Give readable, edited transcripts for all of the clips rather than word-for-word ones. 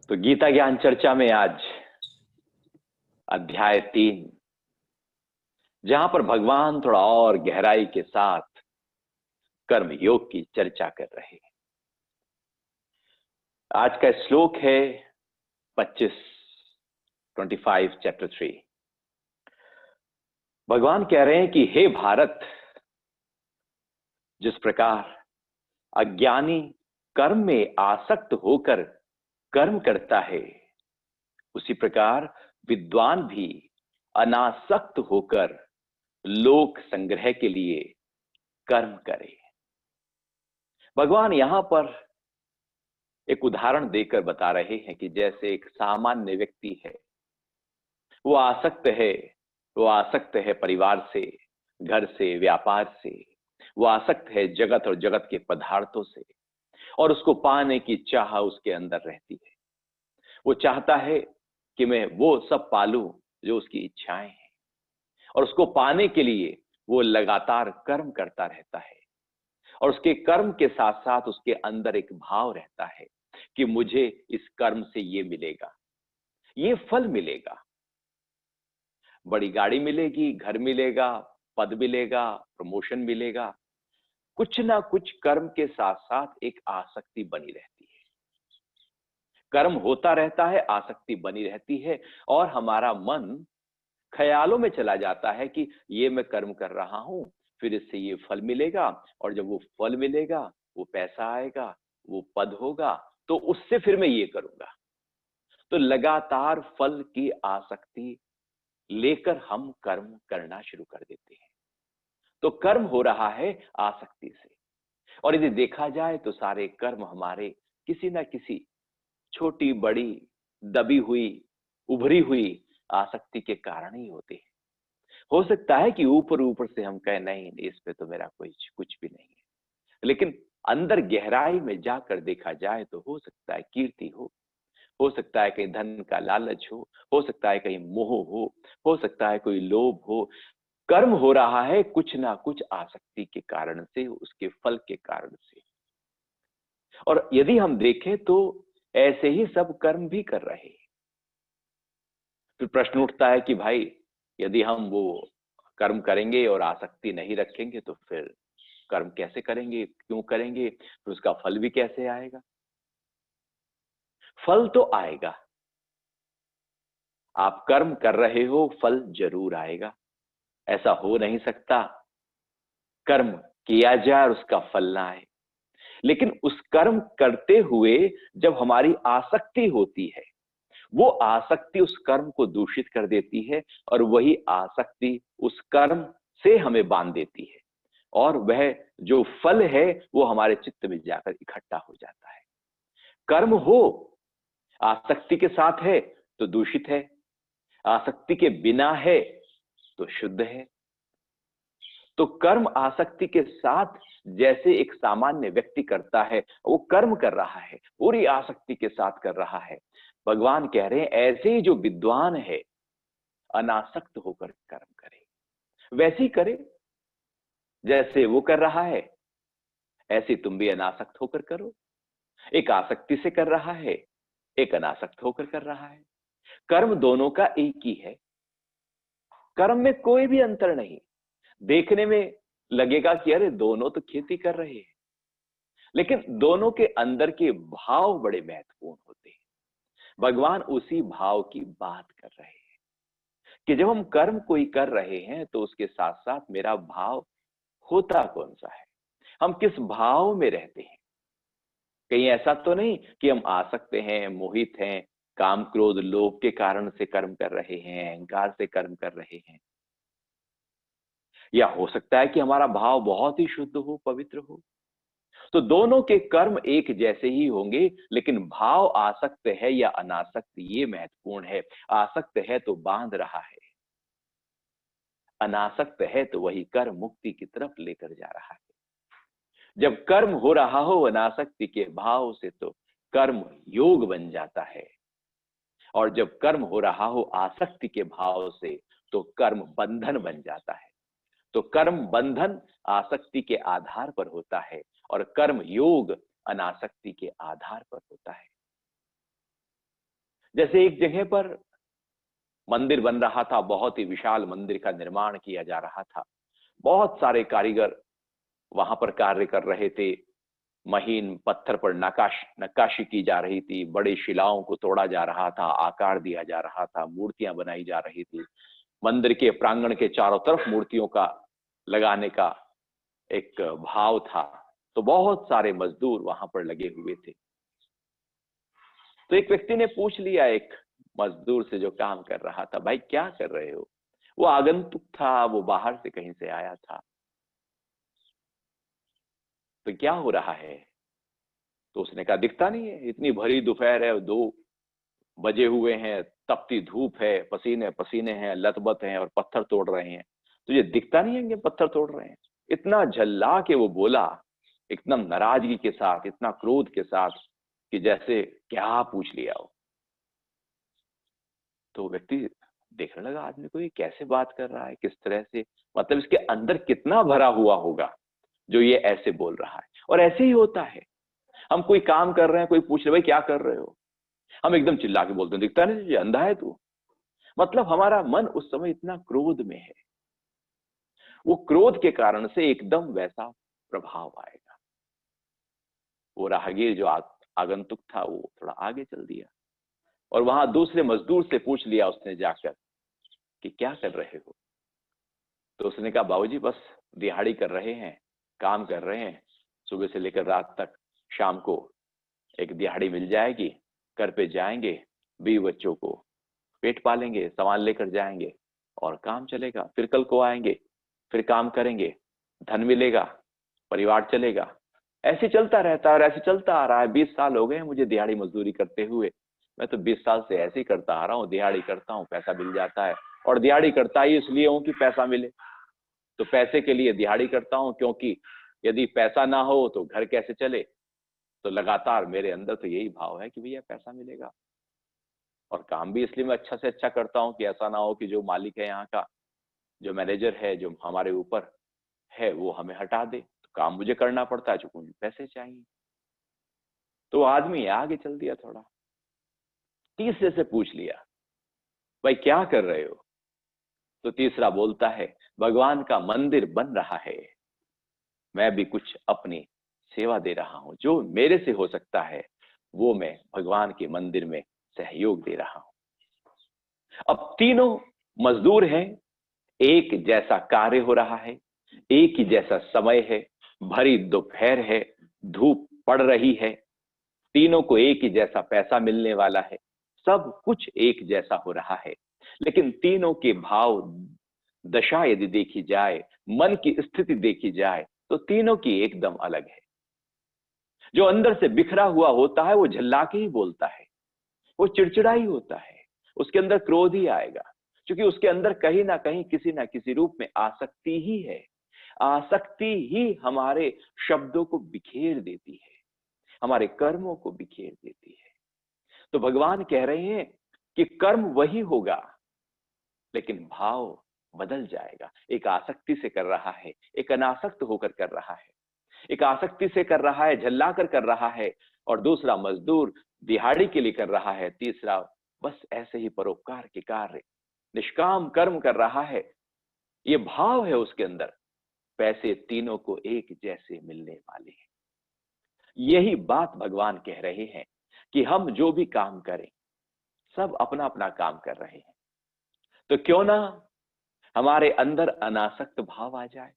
तो गीता ज्ञान चर्चा में आज अध्याय 3, जहां पर भगवान थोड़ा और गहराई के साथ कर्म योग की चर्चा कर रहे हैं। आज का श्लोक है 25 चैप्टर 3। भगवान कह रहे हैं कि हे भारत, जिस प्रकार अज्ञानी कर्म में आसक्त होकर कर्म करता है, उसी प्रकार विद्वान भी अनासक्त होकर लोक संग्रह के लिए कर्म करे। भगवान यहां पर एक उदाहरण देकर बता रहे हैं कि जैसे एक सामान्य व्यक्ति है, वो आसक्त है परिवार से, घर से, व्यापार से, वो आसक्त है जगत और जगत के पदार्थों से, और उसको पाने की चाह उसके अंदर रहती है। वो चाहता है कि मैं वो सब पालूं जो उसकी इच्छाएं हैं, और उसको पाने के लिए वो लगातार कर्म करता रहता है। और उसके कर्म के साथ साथ उसके अंदर एक भाव रहता है कि मुझे इस कर्म से ये मिलेगा, ये फल मिलेगा, बड़ी गाड़ी मिलेगी, घर मिलेगा, पद मिलेगा, प्रमोशन मिलेगा। कुछ ना कुछ कर्म के साथ साथ एक आसक्ति बनी रहती है। कर्म होता रहता है, आसक्ति बनी रहती है, और हमारा मन ख्यालों में चला जाता है कि ये मैं कर्म कर रहा हूं, फिर इससे ये फल मिलेगा, और जब वो फल मिलेगा, वो पैसा आएगा, वो पद होगा, तो उससे फिर मैं ये करूंगा। तो लगातार फल की आसक्ति लेकर हम कर्म करना शुरू कर देते हैं। तो कर्म हो रहा है आसक्ति से। और यदि देखा जाए तो सारे कर्म हमारे किसी ना किसी छोटी बड़ी दबी हुई उभरी हुई आसक्ति के कारण ही होते हैं। हो सकता है कि ऊपर ऊपर से हम कहें नहीं, इस पे तो मेरा कुछ भी नहीं है, लेकिन अंदर गहराई में जाकर देखा जाए तो हो सकता है कीर्ति हो सकता है कहीं धन का लालच हो सकता है कहीं मोह हो सकता है कोई लोभ हो। कर्म हो रहा है कुछ ना कुछ आसक्ति के कारण से, उसके फल के कारण से। और यदि हम देखें तो ऐसे ही सब कर्म भी कर रहे हैं। फिर प्रश्न उठता है कि भाई, यदि हम वो कर्म करेंगे और आसक्ति नहीं रखेंगे तो फिर कर्म कैसे करेंगे, क्यों करेंगे, फिर उसका फल भी कैसे आएगा? फल तो आएगा, आप कर्म कर रहे हो, फल जरूर आएगा। ऐसा हो नहीं सकता कर्म किया जाए और उसका फल ना आए। लेकिन उस कर्म करते हुए जब हमारी आसक्ति होती है, वो आसक्ति उस कर्म को दूषित कर देती है, और वही आसक्ति उस कर्म से हमें बांध देती है, और वह जो फल है वो हमारे चित्त में जाकर इकट्ठा हो जाता है। कर्म हो आसक्ति के साथ है तो दूषित है, आसक्ति के बिना है तो शुद्ध है। तो कर्म आसक्ति के साथ जैसे एक सामान्य व्यक्ति करता है, वो कर्म कर रहा है, पूरी आसक्ति के साथ कर रहा है। भगवान कह रहे हैं ऐसे ही जो विद्वान है, अनासक्त होकर कर्म करे, वैसे ही करे जैसे वो कर रहा है, ऐसे तुम भी अनासक्त होकर करो। एक आसक्ति से कर रहा है, एक अनासक्त होकर कर रहा है। कर्म दोनों का एक ही है, कर्म में कोई भी अंतर नहीं। देखने में लगेगा कि अरे दोनों तो खेती कर रहे हैं, लेकिन दोनों के अंदर के भाव बड़े महत्वपूर्ण होते हैं। भगवान उसी भाव की बात कर रहे हैं कि जब हम कर्म कोई कर रहे हैं तो उसके साथ साथ मेरा भाव होता कौन सा है, हम किस भाव में रहते हैं। कहीं ऐसा तो नहीं कि हम आसक्त हैं, मोहित हैं, काम क्रोध लोभ के कारण से कर्म कर रहे हैं, अहंकार से कर्म कर रहे हैं। या हो सकता है कि हमारा भाव बहुत ही शुद्ध हो, पवित्र हो। तो दोनों के कर्म एक जैसे ही होंगे, लेकिन भाव आसक्त है या अनासक्त ये महत्वपूर्ण है। आसक्त है तो बांध रहा है, अनासक्त है तो वही कर्म मुक्ति की तरफ लेकर जा रहा है। जब कर्म हो रहा हो अनासक्ति के भाव से तो कर्म योग बन जाता है, और जब कर्म हो रहा हो आसक्ति के भाव से तो कर्म बंधन बन जाता है। तो कर्म बंधन आसक्ति के आधार पर होता है, और कर्म योग अनासक्ति के आधार पर होता है। जैसे एक जगह पर मंदिर बन रहा था, बहुत ही विशाल मंदिर का निर्माण किया जा रहा था। बहुत सारे कारीगर वहां पर कार्य कर रहे थे। महीन पत्थर पर नक्काशी की जा रही थी, बड़ी शिलाओं को तोड़ा जा रहा था, आकार दिया जा रहा था, मूर्तियां बनाई जा रही थी। मंदिर के प्रांगण के चारों तरफ मूर्तियों का लगाने का एक भाव था। तो बहुत सारे मजदूर वहां पर लगे हुए थे। तो एक व्यक्ति ने पूछ लिया एक मजदूर से जो काम कर रहा था, भाई क्या कर रहे हो? वो आगंतुक था, वो बाहर से कहीं से आया था। तो क्या हो रहा है? तो उसने कहा, दिखता नहीं है, इतनी भरी दोपहर है, 2 बजे हुए हैं, तपती धूप है, पसीने पसीने हैं, लथबथ हैं और पत्थर तोड़ रहे हैं। तुझे दिखता नहीं है कि पत्थर तोड़ रहे हैं? इतना झल्ला के वो बोला, एकदम नाराजगी के साथ, इतना क्रोध के साथ, कि जैसे क्या पूछ लिया हो। तो व्यक्ति देखने लगा, आदमी को ये कैसे बात कर रहा है, किस तरह से, मतलब इसके अंदर कितना भरा हुआ होगा जो ये ऐसे बोल रहा है। और ऐसे ही होता है, हम कोई काम कर रहे हैं, कोई पूछ रहे, भाई क्या कर रहे हो, हम एकदम चिल्ला के बोलते हैं, दिखता नहीं तुझे, अंधा है तू। मतलब हमारा मन उस समय इतना क्रोध में है, वो क्रोध के कारण से एकदम वैसा प्रभाव आएगा। वो राहगीर जो आगंतुक था, वो थोड़ा आगे चल दिया और वहां दूसरे मजदूर से पूछ लिया उसने जाकर कि क्या कर रहे हो? तो उसने कहा, बाबूजी बस दिहाड़ी कर रहे हैं, काम कर रहे हैं, सुबह से लेकर रात तक, शाम को एक दिहाड़ी मिल जाएगी, घर पे जाएंगे, बीवी बच्चों को पेट पालेंगे, सामान लेकर जाएंगे और काम चलेगा। फिर कल को आएंगे, फिर काम करेंगे, धन मिलेगा, परिवार चलेगा। ऐसे चलता रहता है और ऐसे चलता आ रहा है। 20 साल हो गए हैं मुझे दिहाड़ी मजदूरी करते हुए। मैं तो 20 साल से ऐसे ही करता आ रहा हूँ, दिहाड़ी करता हूँ, पैसा मिल जाता है। और दिहाड़ी करता ही इसलिए हूँ कि पैसा मिले। तो पैसे के लिए दिहाड़ी करता हूँ, क्योंकि यदि पैसा ना हो तो घर कैसे चले। तो लगातार मेरे अंदर तो यही भाव है कि भैया पैसा मिलेगा। और काम भी इसलिए मैं अच्छा से अच्छा करता हूँ कि ऐसा ना हो कि जो मालिक है यहाँ का, जो मैनेजर है, जो हमारे ऊपर है, वो हमें हटा दे। तो काम मुझे करना पड़ता है, चूंकि पैसे चाहिए। तो आदमी आगे चल दिया थोड़ा, तीसरे से पूछ लिया, भाई क्या कर रहे हो? तो तीसरा बोलता है, भगवान का मंदिर बन रहा है, मैं भी कुछ अपनी सेवा दे रहा हूं, जो मेरे से हो सकता है वो मैं भगवान के मंदिर में सहयोग दे रहा हूं। अब तीनों मजदूर हैं, एक जैसा कार्य हो रहा है, एक ही जैसा समय है, भरी दोपहर है, धूप पड़ रही है, तीनों को एक ही जैसा पैसा मिलने वाला है, सब कुछ एक जैसा हो रहा है। लेकिन तीनों के भाव दशा यदि देखी जाए, मन की स्थिति देखी जाए, तो तीनों की एकदम अलग है। जो अंदर से बिखरा हुआ होता है वो झल्ला के ही बोलता है, वो चिड़चिड़ा ही होता है, उसके अंदर क्रोध ही आएगा, क्योंकि उसके अंदर कहीं ना किसी रूप में आसक्ति ही है। आसक्ति ही हमारे शब्दों को बिखेर देती है, हमारे कर्मों को बिखेर देती है। तो भगवान कह रहे हैं कि कर्म वही होगा, लेकिन भाव बदल जाएगा। एक आसक्ति से कर रहा है, एक अनासक्त होकर कर रहा है। एक आसक्ति से कर रहा है, झल्ला कर रहा है, और दूसरा मजदूर दिहाड़ी के लिए कर रहा है, तीसरा बस ऐसे ही परोपकार के कार्य, निष्काम कर्म कर रहा है। ये भाव है उसके अंदर। पैसे तीनों को एक जैसे मिलने वाले हैं। यही बात भगवान कह रहे हैं कि हम जो भी काम करें, सब अपना अपना काम कर रहे हैं, तो क्यों ना हमारे अंदर अनासक्त भाव आ जाए,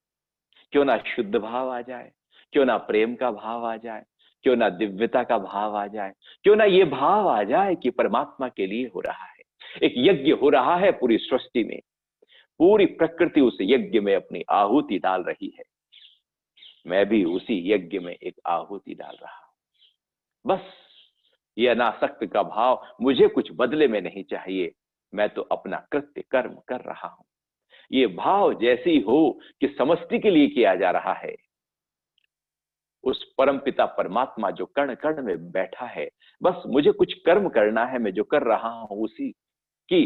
क्यों ना शुद्ध भाव आ जाए, क्यों ना प्रेम का भाव आ जाए, क्यों ना दिव्यता का भाव आ जाए, क्यों ना ये भाव आ जाए कि परमात्मा के लिए हो रहा है, एक यज्ञ हो रहा है पूरी सृष्टि में, पूरी प्रकृति उस यज्ञ में अपनी आहुति डाल रही है, मैं भी उसी यज्ञ में एक आहुति डाल रहा हूं। बस ये अनासक्त का भाव, मुझे कुछ बदले में नहीं चाहिए, मैं तो अपना कृत्य कर्म कर रहा हूं। ये भाव जैसी हो कि समष्टि के लिए किया जा रहा है, उस परमपिता परमात्मा जो कण कण में बैठा है, बस मुझे कुछ कर्म करना है, मैं जो कर रहा हूं उसी की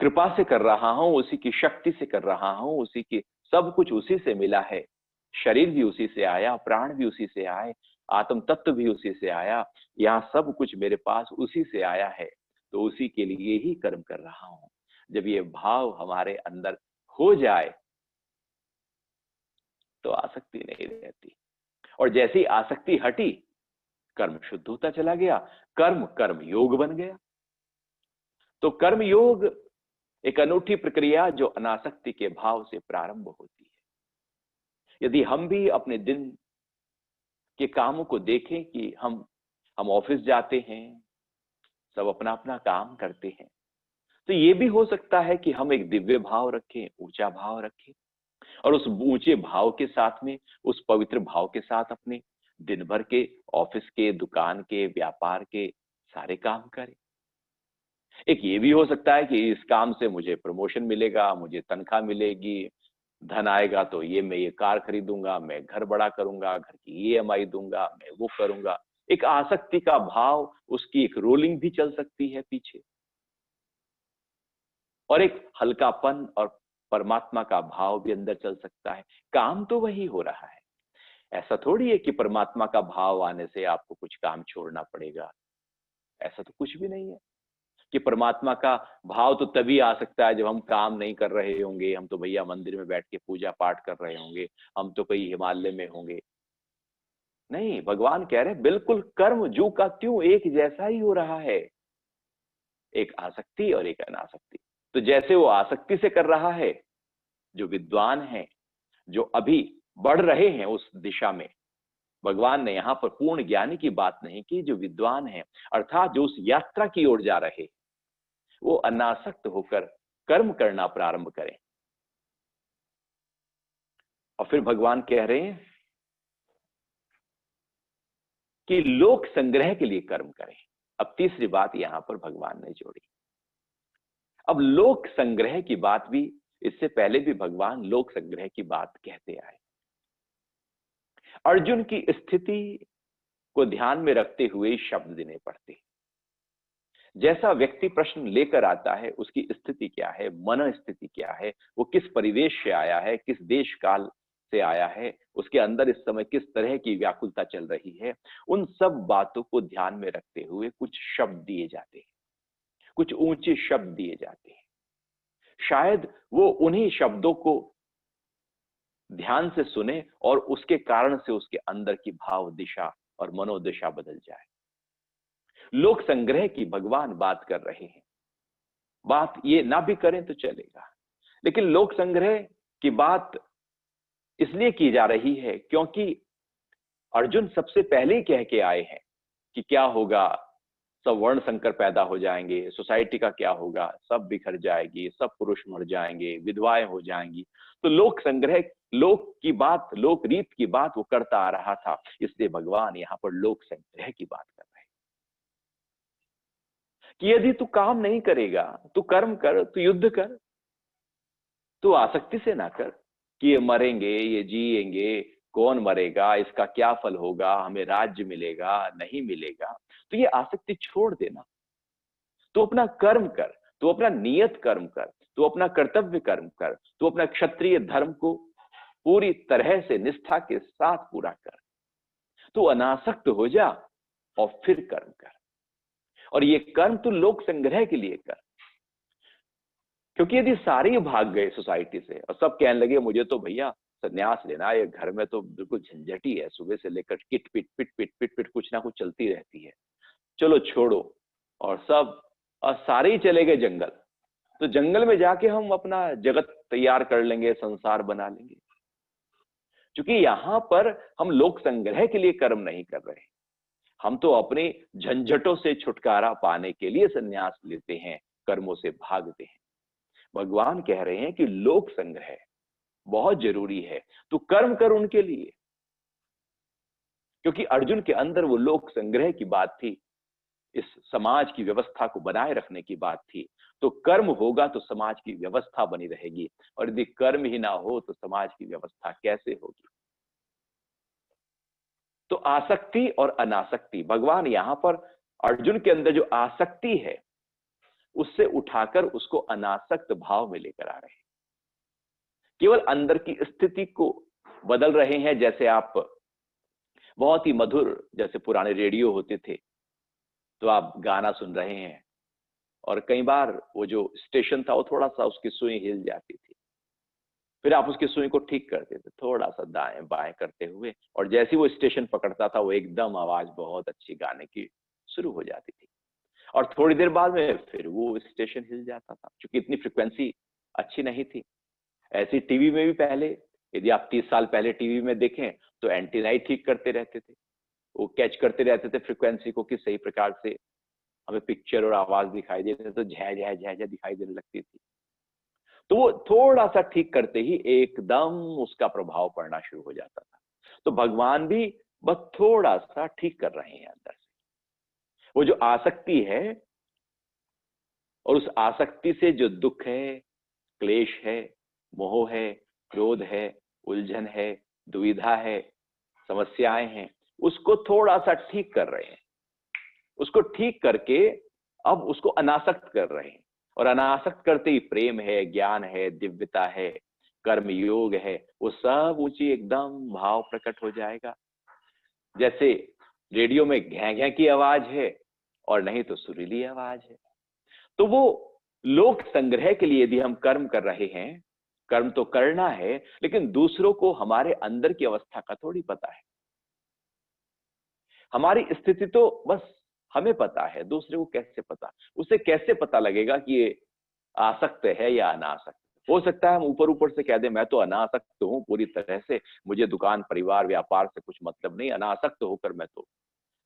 कृपा से कर रहा हूं, उसी की शक्ति से कर रहा हूं, उसी की सब कुछ उसी से मिला है। शरीर भी उसी से आया, प्राण भी उसी से आए, आत्म तत्व भी उसी से आया, यहाँ सब कुछ मेरे पास उसी से आया है। तो उसी के लिए ही कर्म कर रहा हूं। जब ये भाव हमारे अंदर हो जाए तो आसक्ति नहीं रहती, और जैसे ही आसक्ति हटी, कर्म शुद्ध होता चला गया, कर्म कर्म योग बन गया। तो कर्म योग एक अनूठी प्रक्रिया जो अनासक्ति के भाव से प्रारंभ होती है। यदि हम भी अपने दिन के कामों को देखें कि हम ऑफिस जाते हैं, सब अपना अपना काम करते हैं, तो ये भी हो सकता है कि हम एक दिव्य भाव रखें, ऊंचा भाव रखें, और उस ऊंचे भाव के साथ में, उस पवित्र भाव के साथ अपने दिन भर के, ऑफिस के, दुकान के, व्यापार के सारे काम करें। एक ये भी हो सकता है कि इस काम से मुझे प्रमोशन मिलेगा, मुझे तनख्वाह मिलेगी, धन आएगा तो मैं ये कार खरीदूंगा, मैं घर बड़ा करूंगा, घर की ईएमआई दूंगा, मैं वो करूंगा। एक आसक्ति का भाव, उसकी एक रोलिंग भी चल सकती है पीछे, और एक हल्कापन और परमात्मा का भाव भी अंदर चल सकता है। काम तो वही हो रहा है, ऐसा थोड़ी है कि परमात्मा का भाव आने से आपको कुछ काम छोड़ना पड़ेगा, ऐसा तो कुछ भी नहीं है। कि परमात्मा का भाव तो तभी आ सकता है जब हम काम नहीं कर रहे होंगे, हम तो भैया मंदिर में बैठ के पूजा पाठ कर रहे होंगे, हम तो कहीं हिमालय में होंगे। नहीं, भगवान कह रहे हैं बिल्कुल कर्म जू का त्यों एक जैसा ही हो रहा है, एक आसक्ति और एक अनासक्ति। तो जैसे वो आसक्ति से कर रहा है, जो विद्वान है, जो अभी बढ़ रहे हैं उस दिशा में, भगवान ने यहां पर पूर्ण ज्ञानी की बात नहीं की, जो विद्वान है अर्थात जो उस यात्रा की ओर जा रहे, वो अनासक्त होकर कर्म करना प्रारंभ करें। और फिर भगवान कह रहे हैं कि लोक संग्रह के लिए कर्म करें। अब तीसरी बात यहां पर भगवान ने जोड़ी। अब लोक संग्रह की बात भी, इससे पहले भी भगवान लोक संग्रह की बात कहते आए। अर्जुन की स्थिति को ध्यान में रखते हुए शब्द देने पड़ते। जैसा व्यक्ति प्रश्न लेकर आता है, उसकी स्थिति क्या है, मन स्थिति क्या है, वो किस परिवेश से आया है, किस देश काल से आया है, उसके अंदर इस समय किस तरह की व्याकुलता चल रही है, उन सब बातों को ध्यान में रखते हुए कुछ शब्द दिए जाते हैं, कुछ ऊंचे शब्द दिए जाते हैं। शायद वो उन्हीं शब्दों को ध्यान से सुने और उसके कारण से उसके अंदर की भाव दिशा और मनोदशा बदल जाए। लोक संग्रह की भगवान बात कर रहे हैं। बात ये ना भी करें तो चलेगा, लेकिन लोक संग्रह की बात इसलिए की जा रही है क्योंकि अर्जुन सबसे पहले ही कह के आए हैं कि क्या होगा, सब वर्ण संकर पैदा हो जाएंगे, सोसाइटी का क्या होगा, सब बिखर जाएगी, सब पुरुष मर जाएंगे, विधवाएं हो जाएंगी। तो लोक संग्रह, लोक की बात, लोक रीत की बात वो करता आ रहा था, इसलिए भगवान यहां पर लोक संग्रह की बात कर रहे हैं कि यदि तू काम नहीं करेगा, तू कर्म कर, तू युद्ध कर, तू आसक्ति से ना कर कि ये मरेंगे, ये जिएंगे, कौन मरेगा, इसका क्या फल होगा, हमें राज्य मिलेगा नहीं मिलेगा, तो ये आसक्ति छोड़ देना। तू अपना कर्म कर, तू अपना नियत कर्म कर, तू अपना कर्तव्य कर्म कर, तू अपना क्षत्रिय धर्म को पूरी तरह से निष्ठा के साथ पूरा कर, तू अनासक्त हो जा और फिर कर्म कर। और ये कर्म तू लोक संग्रह के लिए कर, क्योंकि यदि सारे भाग गए सोसाइटी से और सब कहने लगे मुझे तो भैया संन्यास लेना है, ये घर में तो बिल्कुल झंझट ही है, सुबह से लेकर किट पिट पिट पिट पिट पिट कुछ ना कुछ चलती रहती है, चलो छोड़ो, और सब और सारे ही चले गए जंगल, तो जंगल में जाके हम अपना जगत तैयार कर लेंगे, संसार बना लेंगे। क्योंकि यहां पर हम लोक संग्रह के लिए कर्म नहीं कर रहे, हम तो अपने झंझटों से छुटकारा पाने के लिए संन्यास लेते हैं, कर्मों से भागते हैं। भगवान कह रहे हैं कि लोक संग्रह बहुत जरूरी है, तू कर्म कर उनके लिए, क्योंकि अर्जुन के अंदर वो लोक संग्रह की बात थी, इस समाज की व्यवस्था को बनाए रखने की बात थी। तो कर्म होगा तो समाज की व्यवस्था बनी रहेगी, और यदि कर्म ही ना हो तो समाज की व्यवस्था कैसे होगी। तो आसक्ति और अनासक्ति, भगवान यहां पर अर्जुन के अंदर जो आसक्ति है उससे उठाकर उसको अनासक्त भाव में लेकर आ रहे हैं, केवल अंदर की स्थिति को बदल रहे हैं। जैसे आप बहुत ही मधुर, जैसे पुराने रेडियो होते थे, तो आप गाना सुन रहे हैं, और कई बार वो जो स्टेशन था वो थोड़ा सा उसकी सुई हिल जाती थी, फिर आप उसकी सुई को ठीक करते थे थोड़ा सा दाएं बाएं करते हुए, और जैसे ही वो स्टेशन पकड़ता था वो एकदम आवाज बहुत अच्छी गाने की शुरू हो जाती थी। और थोड़ी देर बाद में फिर वो स्टेशन हिल जाता था, क्योंकि इतनी फ्रिक्वेंसी अच्छी नहीं थी। ऐसी टीवी में भी पहले, यदि आप 30 साल पहले टीवी में देखें तो एंटीना ही ठीक करते रहते थे, वो कैच करते रहते थे फ्रिक्वेंसी को कि सही प्रकार से हमें पिक्चर और आवाज दिखाई दे रही, तो झै झै झै झै दिखाई देने लगती थी। तो वो थोड़ा सा ठीक करते ही एकदम उसका प्रभाव पड़ना शुरू हो जाता था। तो भगवान भी बस थोड़ा सा ठीक कर रहे हैं अंदर से। वो जो आसक्ति है और उस आसक्ति से जो दुख है, क्लेश है, मोह है, क्रोध है, उलझन है, दुविधा है, समस्याएं हैं, उसको थोड़ा सा ठीक कर रहे हैं। उसको ठीक करके अब उसको अनासक्त कर रहे हैं, और अनासक्त करते ही प्रेम है, ज्ञान है, दिव्यता है, कर्म योग है, वो सब ऊंची एकदम भाव प्रकट हो जाएगा। जैसे रेडियो में घै घै की आवाज है और नहीं तो सुरीली आवाज है। तो वो लोक संग्रह के लिए यदि हम कर्म कर रहे हैं, कर्म तो करना है, लेकिन दूसरों को हमारे अंदर की अवस्था का थोड़ी पता है। हमारी स्थिति तो बस हमें पता है, दूसरे को कैसे पता? उसे कैसे पता लगेगा कि ये आसक्त है या अनासक्त? हो सकता है हम ऊपर ऊपर से कह दें मैं तो अनासक्त हूं पूरी तरह से, मुझे दुकान परिवार व्यापार से कुछ मतलब नहीं, अनासक्त होकर मैं तो,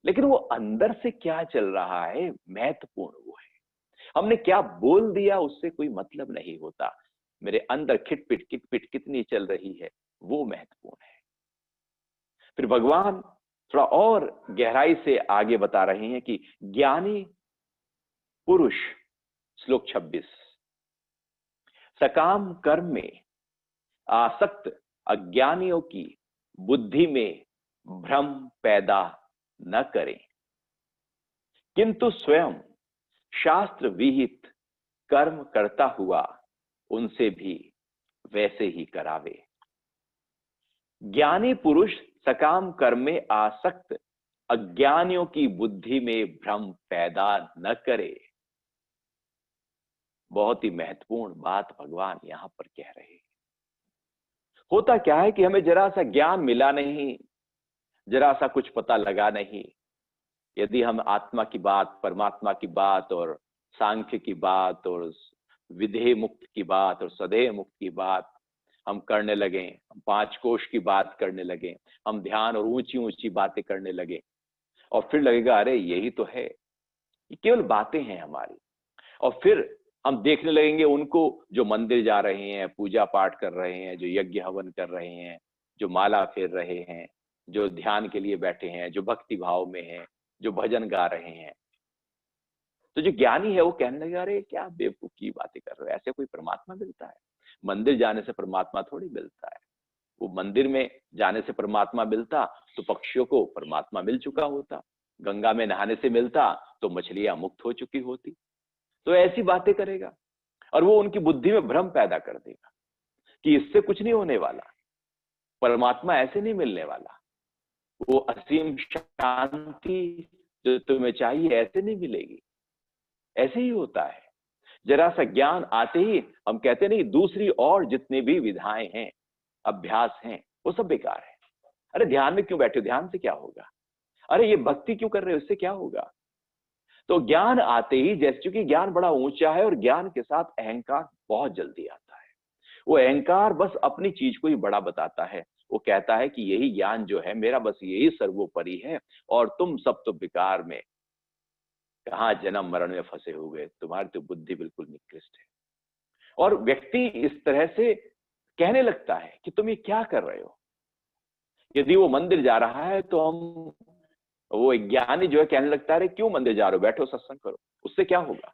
लेकिन वो अंदर से क्या चल रहा है महत्वपूर्ण वो है। हमने क्या बोल दिया उससे कोई मतलब नहीं होता, मेरे अंदर खिटपिट कितनी चल रही है वो महत्वपूर्ण है। फिर भगवान थोड़ा और गहराई से आगे बता रहे हैं कि ज्ञानी पुरुष, श्लोक 26, सकाम कर्म में आसक्त अज्ञानियों की बुद्धि में भ्रम पैदा न करें, किंतु स्वयं शास्त्र विहित कर्म करता हुआ उनसे भी वैसे ही करावे। ज्ञानी पुरुष सकाम कर्म में आसक्त अज्ञानियों की बुद्धि में भ्रम पैदा न करे। बहुत ही महत्वपूर्ण बात भगवान यहां पर कह रहे हैं। होता क्या है कि हमें जरा सा ज्ञान मिला नहीं, जरा सा कुछ पता लगा नहीं। यदि हम आत्मा की बात, परमात्मा की बात और सांख्य की बात और विधेय मुक्त की बात और सदैव मुक्त की बात हम करने लगे, हम 5 कोश की बात करने लगे, हम ध्यान और ऊंची ऊंची बातें करने लगे, और फिर लगेगा अरे यही तो है, ये केवल बातें हैं हमारी। और फिर हम देखने लगेंगे उनको जो मंदिर जा रहे हैं, पूजा पाठ कर रहे हैं, जो यज्ञ हवन कर रहे हैं, जो माला फेर रहे हैं, जो ध्यान के लिए बैठे हैं, जो भक्ति भाव में हैं, जो भजन गा रहे हैं। तो जो ज्ञानी है वो कहने लगे अरे क्या बेवकूफ की बातें कर रहे हो, ऐसे कोई परमात्मा मिलता है? मंदिर जाने से परमात्मा थोड़ी मिलता है। वो मंदिर में जाने से परमात्मा मिलता तो पक्षियों को परमात्मा मिल चुका होता, गंगा में नहाने से मिलता तो मछलियां मुक्त हो चुकी होती। तो ऐसी बातें करेगा और वो उनकी बुद्धि में भ्रम पैदा कर देगा कि इससे कुछ नहीं होने वाला, परमात्मा ऐसे नहीं मिलने वाला, वो असीम शांति जो तुम्हें चाहिए ऐसे नहीं मिलेगी। ऐसे ही होता है, जरा सा ज्ञान आते ही हम कहते नहीं दूसरी और जितनी भी विधाएं हैं, अभ्यास हैं, वो सब बेकार है। अरे ध्यान में क्यों बैठे हो, ध्यान से क्या होगा? अरे ये भक्ति क्यों कर रहे हो, इससे क्या होगा? तो ज्ञान आते ही, जैसे चूंकि ज्ञान बड़ा ऊंचा है और ज्ञान के साथ अहंकार बहुत जल्दी आता है। वो अहंकार बस अपनी चीज को ही बड़ा बताता है, वो कहता है कि यही ज्ञान जो है मेरा, बस यही सर्वोपरि है, और तुम सब तो बेकार में कहाँ जन्म मरण में फंसे हुए, तुम्हारी तो बुद्धि बिल्कुल निकृष्ट है। और व्यक्ति इस तरह से कहने लगता है कि तुम ये क्या कर रहे हो। यदि वो मंदिर जा रहा है तो हम, वो ज्ञानी जो है कहने लगता है क्यों मंदिर जा रहे हो, बैठो सत्संग करो, उससे क्या होगा?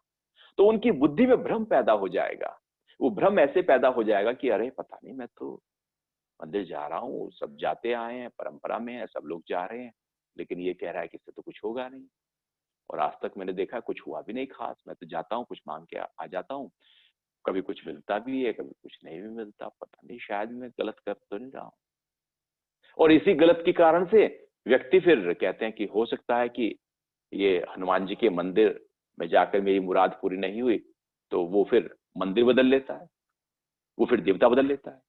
तो उनकी बुद्धि में भ्रम पैदा हो जाएगा। वो भ्रम ऐसे पैदा हो जाएगा कि अरे पता नहीं, मैं तो मंदिर जा रहा हूँ, सब जाते आए हैं, परंपरा में है, सब लोग जा रहे हैं, लेकिन ये कह रहा है कि इससे तो कुछ होगा नहीं, और आज तक मैंने देखा कुछ हुआ भी नहीं खास। मैं तो जाता हूँ, कुछ मांग के आ जाता हूँ, कभी कुछ मिलता भी है, कभी कुछ नहीं भी मिलता, पता नहीं शायद मैं गलत कर तो नहीं रहा हूँ। और इसी गलत के कारण से व्यक्ति फिर कहते हैं कि हो सकता है कि ये हनुमान जी के मंदिर मैं जाकर मेरी मुराद पूरी नहीं हुई तो वो फिर मंदिर बदल लेता है, वो फिर देवता बदल लेता है,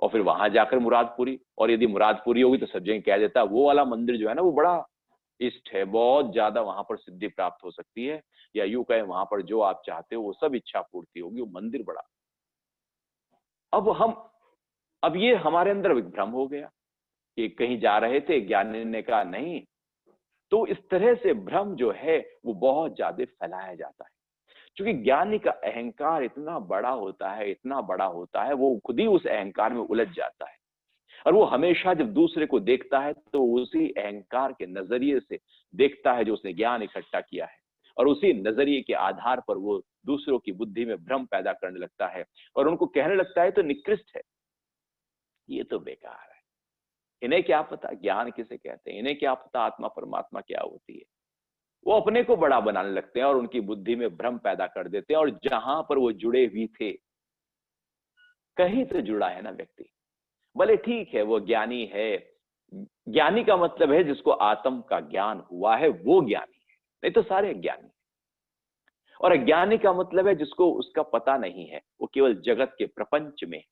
और फिर वहां जाकर मुराद पूरी, और यदि मुराद पूरी होगी तो सब जगह कह देता है वो वाला मंदिर जो है ना वो बड़ा इष्ट है, बहुत ज्यादा वहां पर सिद्धि प्राप्त हो सकती है, या यूं कहें वहां पर जो आप चाहते हो वो सब इच्छा पूर्ति होगी, वो मंदिर बड़ा। अब ये हमारे अंदर एक भ्रम हो गया कि कहीं जा रहे थे, ज्ञानी ने कहा नहीं, तो इस तरह से भ्रम जो है वो बहुत ज्यादा फैलाया जाता है, क्योंकि ज्ञानी का अहंकार इतना बड़ा होता है, इतना बड़ा होता है, वो खुद ही उस अहंकार में उलझ जाता है, और वो हमेशा जब दूसरे को देखता है तो उसी अहंकार के नजरिए से देखता है जो उसने ज्ञान इकट्ठा किया है, और उसी नजरिए के आधार पर वो दूसरों की बुद्धि में भ्रम पैदा करने लगता है, और उनको कहने लगता है तो निकृष्ट है, ये तो बेकार है, इन्हें क्या पता ज्ञान किसे कहते हैं, इन्हें क्या पता आत्मा परमात्मा क्या होती है। वो अपने को बड़ा बनाने लगते हैं और उनकी बुद्धि में भ्रम पैदा कर देते हैं, और जहां पर वो जुड़े हुए थे, कहीं तो जुड़ा है ना व्यक्ति, भले ठीक है वो ज्ञानी है, ज्ञानी का मतलब है जिसको आत्म का ज्ञान हुआ है वो ज्ञानी है, नहीं तो सारे अज्ञानी है। और अज्ञानी का मतलब है जिसको उसका पता नहीं है, वो केवल जगत के प्रपंच में है,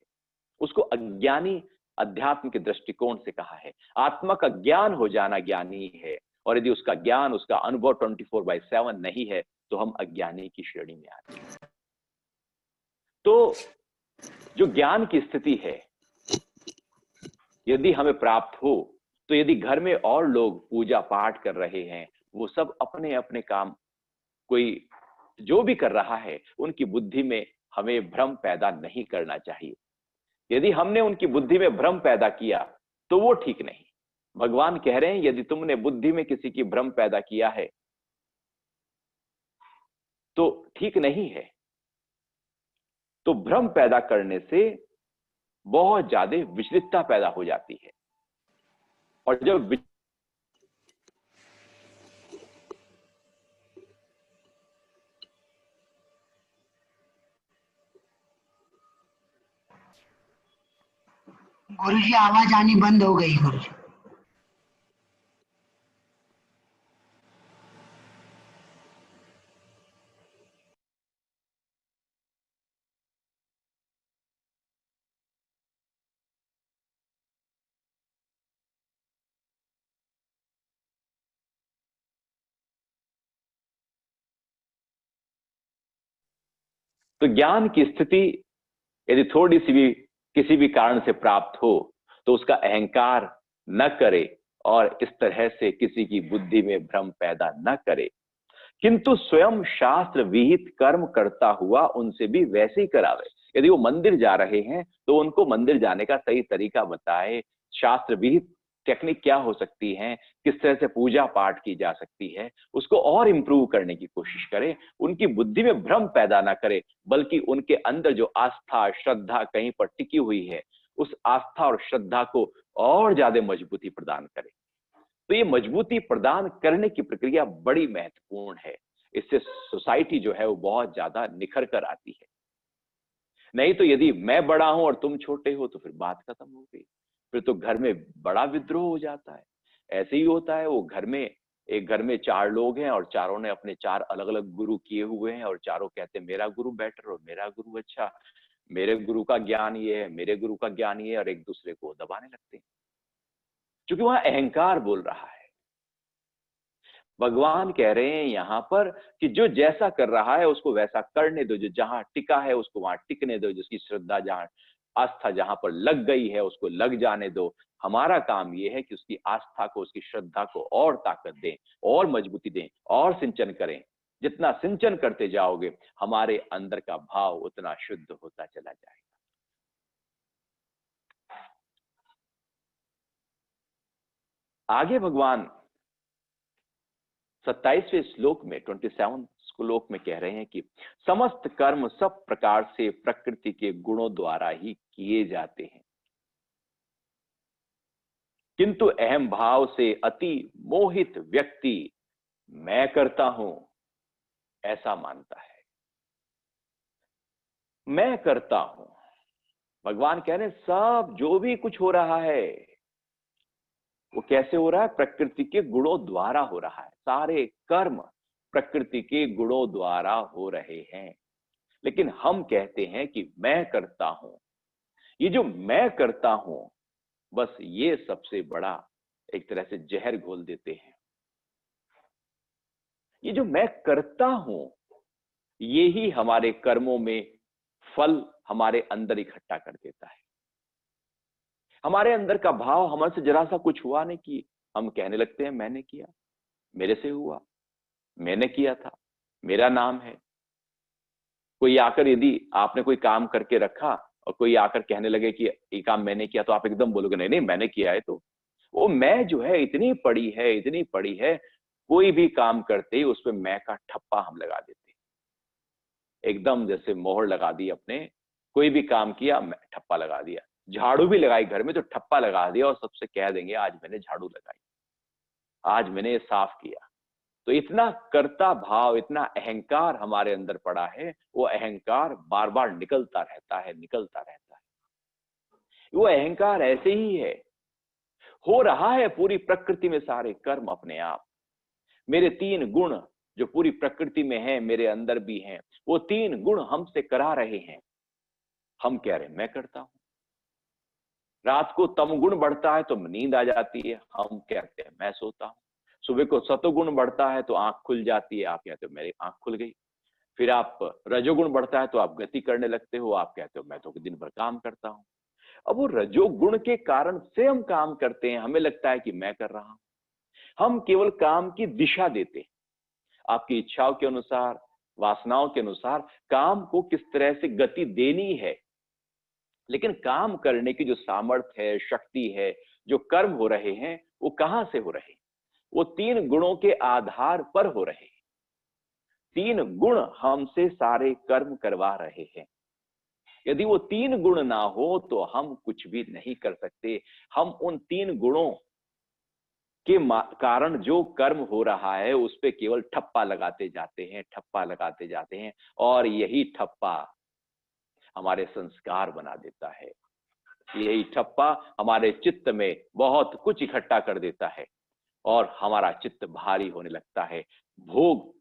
उसको अज्ञानी अध्यात्म के दृष्टिकोण से कहा है। आत्मा का ज्ञान हो जाना ज्ञानी है, और यदि उसका ज्ञान, उसका अनुभव 24/7 नहीं है तो हम अज्ञानी की श्रेणी में आते हैं। तो जो ज्ञान की स्थिति है यदि हमें प्राप्त हो, तो यदि घर में और लोग पूजा पाठ कर रहे हैं, वो सब अपने अपने काम, कोई जो भी कर रहा है, उनकी बुद्धि में हमें भ्रम पैदा नहीं करना चाहिए। यदि हमने उनकी बुद्धि में भ्रम पैदा किया तो वो ठीक नहीं। भगवान कह रहे हैं यदि तुमने बुद्धि में किसी की भ्रम पैदा किया है तो ठीक नहीं है। तो भ्रम पैदा करने से बहुत ज्यादा विचलितता पैदा हो जाती है, और जब गुरुजी आवाज आनी बंद हो गई गुरुजी। तो ज्ञान की स्थिति यदि थोड़ी सी भी किसी भी कारण से प्राप्त हो तो उसका अहंकार न करे, और इस तरह से किसी की बुद्धि में भ्रम पैदा न करे, किंतु स्वयं शास्त्र विहित कर्म करता हुआ उनसे भी वैसे ही करावे। यदि वो मंदिर जा रहे हैं तो उनको मंदिर जाने का सही तरीका बताए, शास्त्र विहित टेक्निक क्या हो सकती है, किस तरह से पूजा पाठ की जा सकती है, उसको और इंप्रूव करने की कोशिश करे, उनकी बुद्धि में भ्रम पैदा ना करे, बल्कि उनके अंदर जो आस्था श्रद्धा कहीं पर टिकी हुई है, उस आस्था और श्रद्धा को और ज्यादा मजबूती प्रदान करे। तो ये मजबूती प्रदान करने की प्रक्रिया बड़ी महत्वपूर्ण है, इससे सोसाइटी जो है वो बहुत ज्यादा निखर कर आती है। नहीं तो यदि मैं बड़ा हूं और तुम छोटे हो तो फिर बात खत्म हो गई, फिर तो घर में बड़ा विद्रोह हो जाता है। ऐसे ही होता है, वो घर में, एक घर में 4 लोग हैं और चारों ने अपने 4 अलग अलग गुरु किए हुए हैं, और चारों कहते हैं मेरा गुरु बेटर और मेरा गुरु अच्छा, मेरे गुरु का ज्ञान ये है, मेरे गुरु का ज्ञान ये है, और एक दूसरे को दबाने लगते हैं, क्योंकि वहां अहंकार बोल रहा है। भगवान कह रहे हैं यहां पर कि जो जैसा कर रहा है उसको वैसा करने दो, जो जहां टिका है उसको वहां टिकने दो, जिसकी श्रद्धा जहां, आस्था जहां पर लग गई है उसको लग जाने दो। हमारा काम यह है कि उसकी आस्था को, उसकी श्रद्धा को और ताकत दें, और मजबूती दें, और सिंचन करें। जितना सिंचन करते जाओगे हमारे अंदर का भाव उतना शुद्ध होता चला जाएगा। आगे भगवान 27वें श्लोक में, 27 श्लोक में कह रहे हैं कि समस्त कर्म सब प्रकार से प्रकृति के गुणों द्वारा ही किए जाते हैं, किंतु अहम भाव से अति मोहित व्यक्ति मैं करता हूं ऐसा मानता है। मैं करता हूं, भगवान कह रहे हैं सब जो भी कुछ हो रहा है वो कैसे हो रहा है, प्रकृति के गुणों द्वारा हो रहा है। सारे कर्म प्रकृति के गुणों द्वारा हो रहे हैं। लेकिन हम कहते हैं कि मैं करता हूं। ये जो मैं करता हूं, बस ये सबसे बड़ा एक तरह से जहर घोल देते हैं। ये जो मैं करता हूं, ये ही हमारे कर्मों में फल हमारे अंदर इकट्ठा कर देता है। हमारे अंदर का भाव हमारे से जरा सा कुछ हुआ नहीं कि हम कहने लगते हैं मैंने किया, मेरे से हुआ, मैंने किया था, मेरा नाम है। कोई आकर यदि आपने कोई काम करके रखा और कोई आकर कहने लगे कि ये काम मैंने किया, तो आप एकदम बोलोगे नहीं नहीं मैंने किया है। तो वो मैं जो है इतनी पड़ी है, इतनी पड़ी है, कोई भी काम करते ही उसपे मैं का ठप्पा हम लगा देते हैं। एकदम जैसे मोहर लगा दी अपने, कोई भी काम किया मैं ठप्पा लगा दिया। झाड़ू भी लगाई घर में तो ठप्पा लगा दिया और सबसे कह देंगे आज मैंने झाड़ू लगाई, आज मैंने ये साफ किया। तो इतना कर्ता भाव, इतना अहंकार हमारे अंदर पड़ा है, वो अहंकार बार बार निकलता रहता है, निकलता रहता है। वो अहंकार ऐसे ही है, हो रहा है पूरी प्रकृति में सारे कर्म अपने आप। मेरे 3 गुण जो पूरी प्रकृति में है, मेरे अंदर भी हैं, वो 3 गुण हमसे करा रहे हैं। हम कह रहे हैं मैं करता हूं। रात को तमगुण बढ़ता है तो नींद आ जाती है, हम कहते हैं मैं सोता हूं। सुबह को सतोगुण बढ़ता है तो आंख खुल जाती है, आप कहते हो मेरी आंख खुल गई। फिर आप रजोगुण बढ़ता है तो आप गति करने लगते हो, आप कहते हो मैं तो दिन भर काम करता हूं। अब वो रजोगुण के कारण से हम काम करते हैं, हमें लगता है कि मैं कर रहा हूं। हम केवल काम की दिशा देते हैं, आपकी इच्छाओं के अनुसार, वासनाओं के अनुसार काम को किस तरह से गति देनी है। लेकिन काम करने की जो सामर्थ्य है, शक्ति है, जो कर्म हो रहे हैं, वो कहां से हो रहे हैं? वो 3 गुणों के आधार पर हो रहे हैं। 3 गुण हमसे सारे कर्म करवा रहे हैं। यदि वो 3 गुण ना हो तो हम कुछ भी नहीं कर सकते। हम उन 3 गुणों के कारण जो कर्म हो रहा है उस पे केवल ठप्पा लगाते जाते हैं, ठप्पा लगाते जाते हैं, और यही ठप्पा हमारे संस्कार बना देता है। यही ठप्पा हमारे चित्त में बहुत कुछ इकट्ठा कर देता है और हमारा चित्त भारी होने लगता है। भोग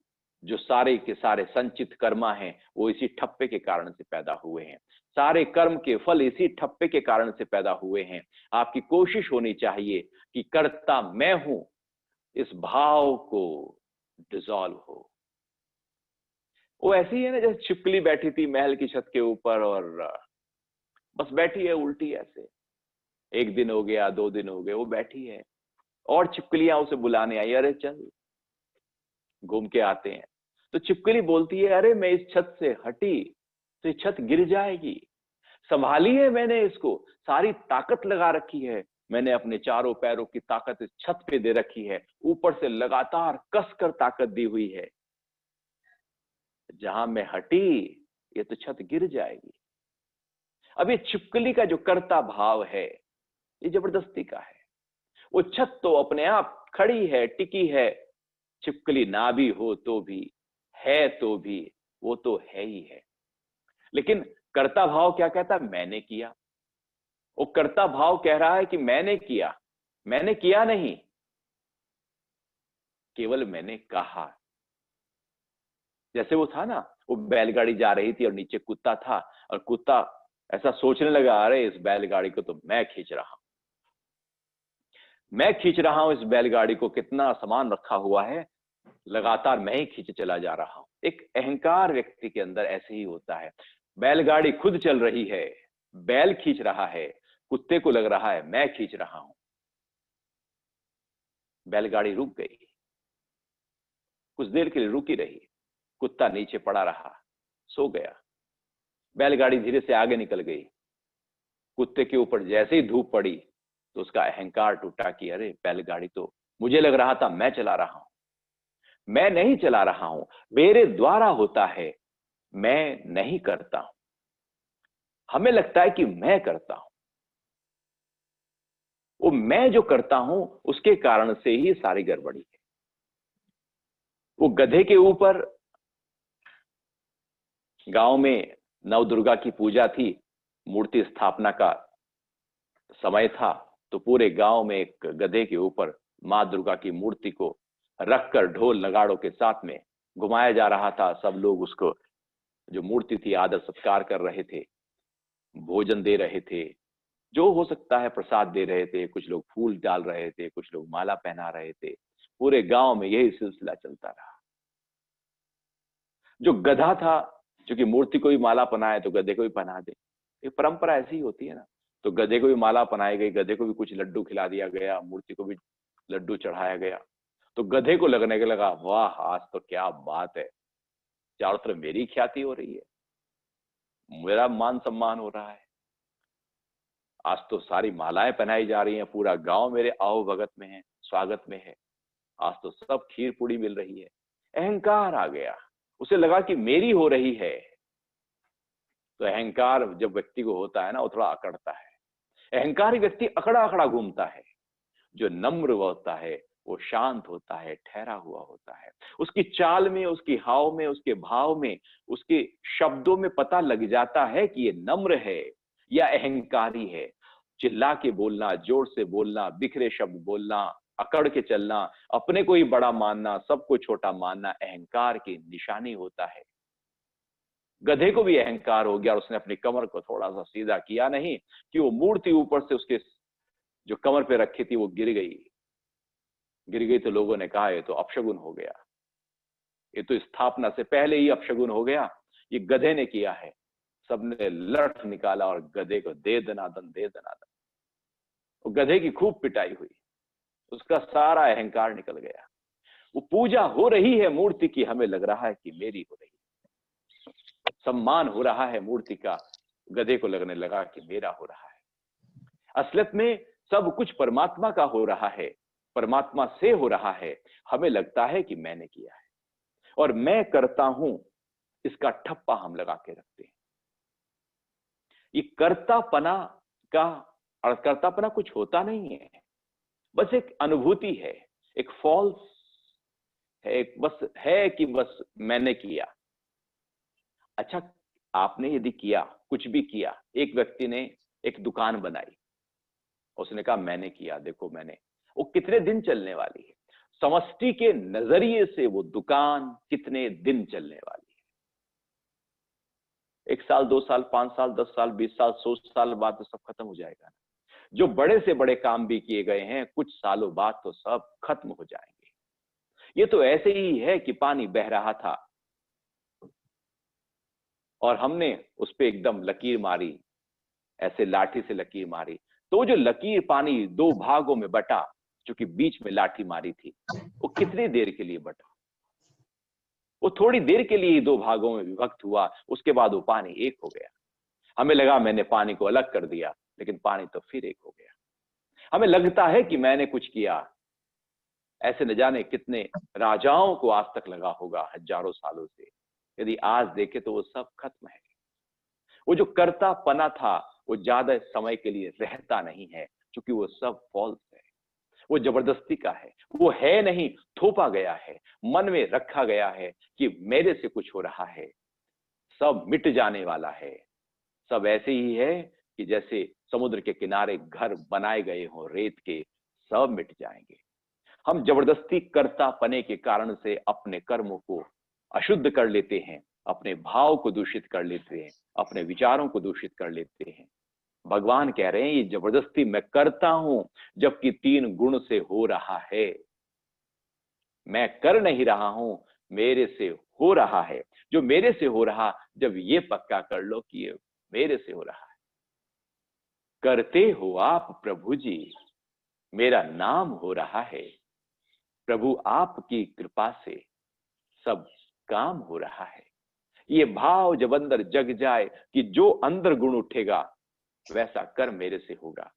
जो सारे के सारे संचित कर्मा हैं, वो इसी ठप्पे के कारण से पैदा हुए हैं। सारे कर्म के फल इसी ठप्पे के कारण से पैदा हुए हैं। आपकी कोशिश होनी चाहिए कि कर्ता मैं हूं, इस भाव को डिसॉल्व हो। वो ऐसी है ना जैसे छिपकली बैठी थी महल की छत के ऊपर और बस बैठी है उल्टी ऐसे। 1 दिन हो गया, 2 दिन हो गए, वो बैठी है और छिपकलियां उसे बुलाने आई, अरे चल घूम के आते हैं। तो छिपकली बोलती है अरे मैं इस छत से हटी तो ये छत गिर जाएगी, संभाली है मैंने इसको, सारी ताकत लगा रखी है, मैंने अपने चारों पैरों की ताकत इस छत पे दे रखी है, ऊपर से लगातार कसकर ताकत दी हुई है। जहां मैं हटी ये तो छत गिर जाएगी। अब ये छिपकली का जो कर्ता भाव है ये जबरदस्ती का है। वो छत तो अपने आप खड़ी है, टिकी है, छिपकली ना भी हो तो भी, है तो भी, वो तो है ही है। लेकिन कर्ता भाव क्या कहता है? मैंने किया। वो कर्ता भाव कह रहा है कि मैंने किया, मैंने किया नहीं, केवल मैंने कहा। जैसे वो था ना, वो बैलगाड़ी जा रही थी और नीचे कुत्ता था और कुत्ता ऐसा सोचने लगा अरे इस बैलगाड़ी को तो मैं खींच रहा हूं, मैं खींच रहा हूं इस बैलगाड़ी को, कितना सामान रखा हुआ है, लगातार मैं ही खींचे चला जा रहा हूं। एक अहंकार व्यक्ति के अंदर ऐसे ही होता है। बैलगाड़ी खुद चल रही है, बैल खींच रहा है, कुत्ते को लग रहा है मैं खींच रहा हूं। बैलगाड़ी रुक गई, कुछ देर के लिए रुकी रही, कुत्ता नीचे पड़ा रहा, सो गया। बैलगाड़ी धीरे से आगे निकल गई। कुत्ते के ऊपर जैसे ही धूप पड़ी तो उसका अहंकार टूटा कि अरे बैलगाड़ी तो मुझे लग रहा था मैं चला रहा हूं, मैं नहीं चला रहा हूं, मेरे द्वारा होता है, मैं नहीं करता हूं। हमें लगता है कि मैं करता हूं, वो मैं जो करता हूं उसके कारण से ही सारी गड़बड़ी है। वो गधे के ऊपर गांव में नवदुर्गा की पूजा थी, मूर्ति स्थापना का समय था, तो पूरे गांव में एक गधे के ऊपर मां दुर्गा की मूर्ति को रखकर ढोल नगाड़ों के साथ में घुमाया जा रहा था, सब लोग उसको, जो मूर्ति थी, आदर सत्कार कर रहे थे, भोजन दे रहे थे, जो हो सकता है प्रसाद दे रहे थे, कुछ लोग फूल डाल रहे थे, कुछ लोग माला पहना रहे थे। पूरे गांव में यही सिलसिला चलता रहा। जो गधा था, क्योंकि मूर्ति को भी माला पहनाए तो गधे को भी पहना दे, ये परंपरा ऐसी ही होती है ना। तो गधे को भी माला पहनाई गई, गधे को भी कुछ लड्डू खिला दिया गया, मूर्ति को भी लड्डू चढ़ाया गया। तो गधे को लगने के लगा, वाह आज तो क्या बात है, चारों तरफ मेरी ख्याति हो रही है, मेरा मान सम्मान हो रहा है, आज तो सारी मालाएं पहनाई जा रही हैं, पूरा गांव मेरे आओ भगत में है, स्वागत में है, आज तो सब खीर पूड़ी मिल रही है। अहंकार आ गया, उसे लगा कि मेरी हो रही है। तो अहंकार जब व्यक्ति को होता है ना, वो थोड़ा अकड़ता है। अहंकारी व्यक्ति अकड़ा अकड़ा घूमता है। जो नम्र होता है वो शांत होता है, ठहरा हुआ होता है। उसकी चाल में, उसकी हाव में, उसके भाव में, उसके शब्दों में पता लग जाता है कि ये नम्र है या अहंकारी है। चिल्ला के बोलना, जोर से बोलना, बिखरे शब्द बोलना, अकड़ के चलना, अपने को ही बड़ा मानना, सबको छोटा मानना अहंकार की निशानी होता है। गधे को भी अहंकार हो गया और उसने अपनी कमर को थोड़ा सा सीधा किया नहीं कि वो मूर्ति ऊपर से उसके जो कमर पे रखी थी वो गिर गई। तो लोगों ने कहा ये तो अपशगुन हो गया, ये तो स्थापना से पहले ही अपशगुन हो गया, ये गधे ने किया है। सबने लठ निकाला और गधे को दे दनादन, दे दनादन। वो गधे की खूब पिटाई हुई, उसका सारा अहंकार निकल गया। वो पूजा हो रही है मूर्ति की, हमें लग रहा है कि मेरी हो रही है, सम्मान हो रहा है मूर्ति का, गधे को लगने लगा कि मेरा हो रहा है। असलियत में सब कुछ परमात्मा का हो रहा है, परमात्मा से हो रहा है। हमें लगता है कि मैंने किया है और मैं करता हूं, इसका ठप्पा हम लगा के रखते हैं। ये कर्तापना का और कर्तापना कुछ होता नहीं है, बस एक अनुभूति है, एक फॉल्स है, एक बस है कि बस मैंने किया। अच्छा, आपने यदि किया, कुछ भी किया, एक व्यक्ति ने एक दुकान बनाई, उसने कहा मैंने किया, देखो मैंने, वो कितने दिन चलने वाली है? समष्टि के नजरिए से वो दुकान कितने दिन चलने वाली है? 1 साल, 2 साल, 5 साल, 10 साल, 20 साल, 100 साल बाद तो सब खत्म हो जाएगा। जो बड़े से बड़े काम भी किए गए हैं, कुछ सालों बाद तो सब खत्म हो जाएंगे। ये तो ऐसे ही है कि पानी बह रहा था और हमने उस पर एकदम लकीर मारी, ऐसे लाठी से लकीर मारी, तो जो लकीर पानी 2 भागों में बटा, क्योंकि बीच में लाठी मारी थी, वो कितनी देर के लिए बटा? वो थोड़ी देर के लिए 2 भागों में विभक्त हुआ, उसके बाद वो पानी एक हो गया। हमें लगा मैंने पानी को अलग कर दिया, लेकिन पानी तो फिर एक हो गया। हमें लगता है कि मैंने कुछ किया। ऐसे न जाने कितने राजाओं को आज तक लगा होगा, हजारों सालों से। यदि आज देखे तो वो सब खत्म है। वो जो कर्तापना था वो ज्यादा समय के लिए रहता नहीं है, क्योंकि वो सब फॉल्स है, वो जबरदस्ती का है, वो है नहीं, थोपा गया है, मन में रखा गया है कि मेरे से कुछ हो रहा है। सब मिट जाने वाला है। सब ऐसे ही है कि जैसे समुद्र के किनारे घर बनाए गए हों रेत के, सब मिट जाएंगे। हम जबरदस्ती कर्तापने के कारण से अपने कर्मों को अशुद्ध कर लेते हैं, अपने भाव को दूषित कर लेते हैं, अपने विचारों को दूषित कर लेते हैं। भगवान कह रहे हैं ये जबरदस्ती मैं करता हूं, जबकि 3 गुण से हो रहा है। मैं कर नहीं रहा हूं, मेरे से हो रहा है। जो मेरे से हो रहा, जब ये पक्का कर लो कि ये मेरे से हो रहा है। करते हो आप प्रभु जी, मेरा नाम हो रहा है। प्रभु आपकी कृपा से सब काम हो रहा है। ये भाव जब अंदर जग जाए कि जो अंदर गुण उठेगा वैसा कर्म मेरे से होगा।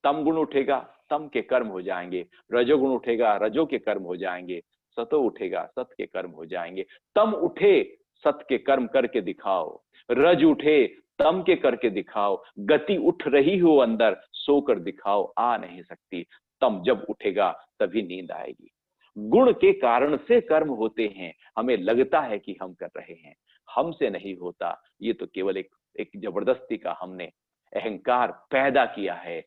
तम गुण उठेगा, तम के कर्म हो जाएंगे। रजोगुण उठेगा, रजो के कर्म हो जाएंगे। सतो उठेगा, सत के कर्म हो जाएंगे। तम उठे, सत के कर्म करके दिखाओ। रज उठे, तम के करके दिखाओ। गति उठ रही हो अंदर, सोकर दिखाओ, आ नहीं सकती। तम जब उठेगा तभी नींद आएगी। गुण के कारण से कर्म होते हैं, हमें लगता है कि हम कर रहे हैं, हमसे नहीं होता। ये तो केवल एक जबरदस्ती का हमने अहंकार पैदा किया है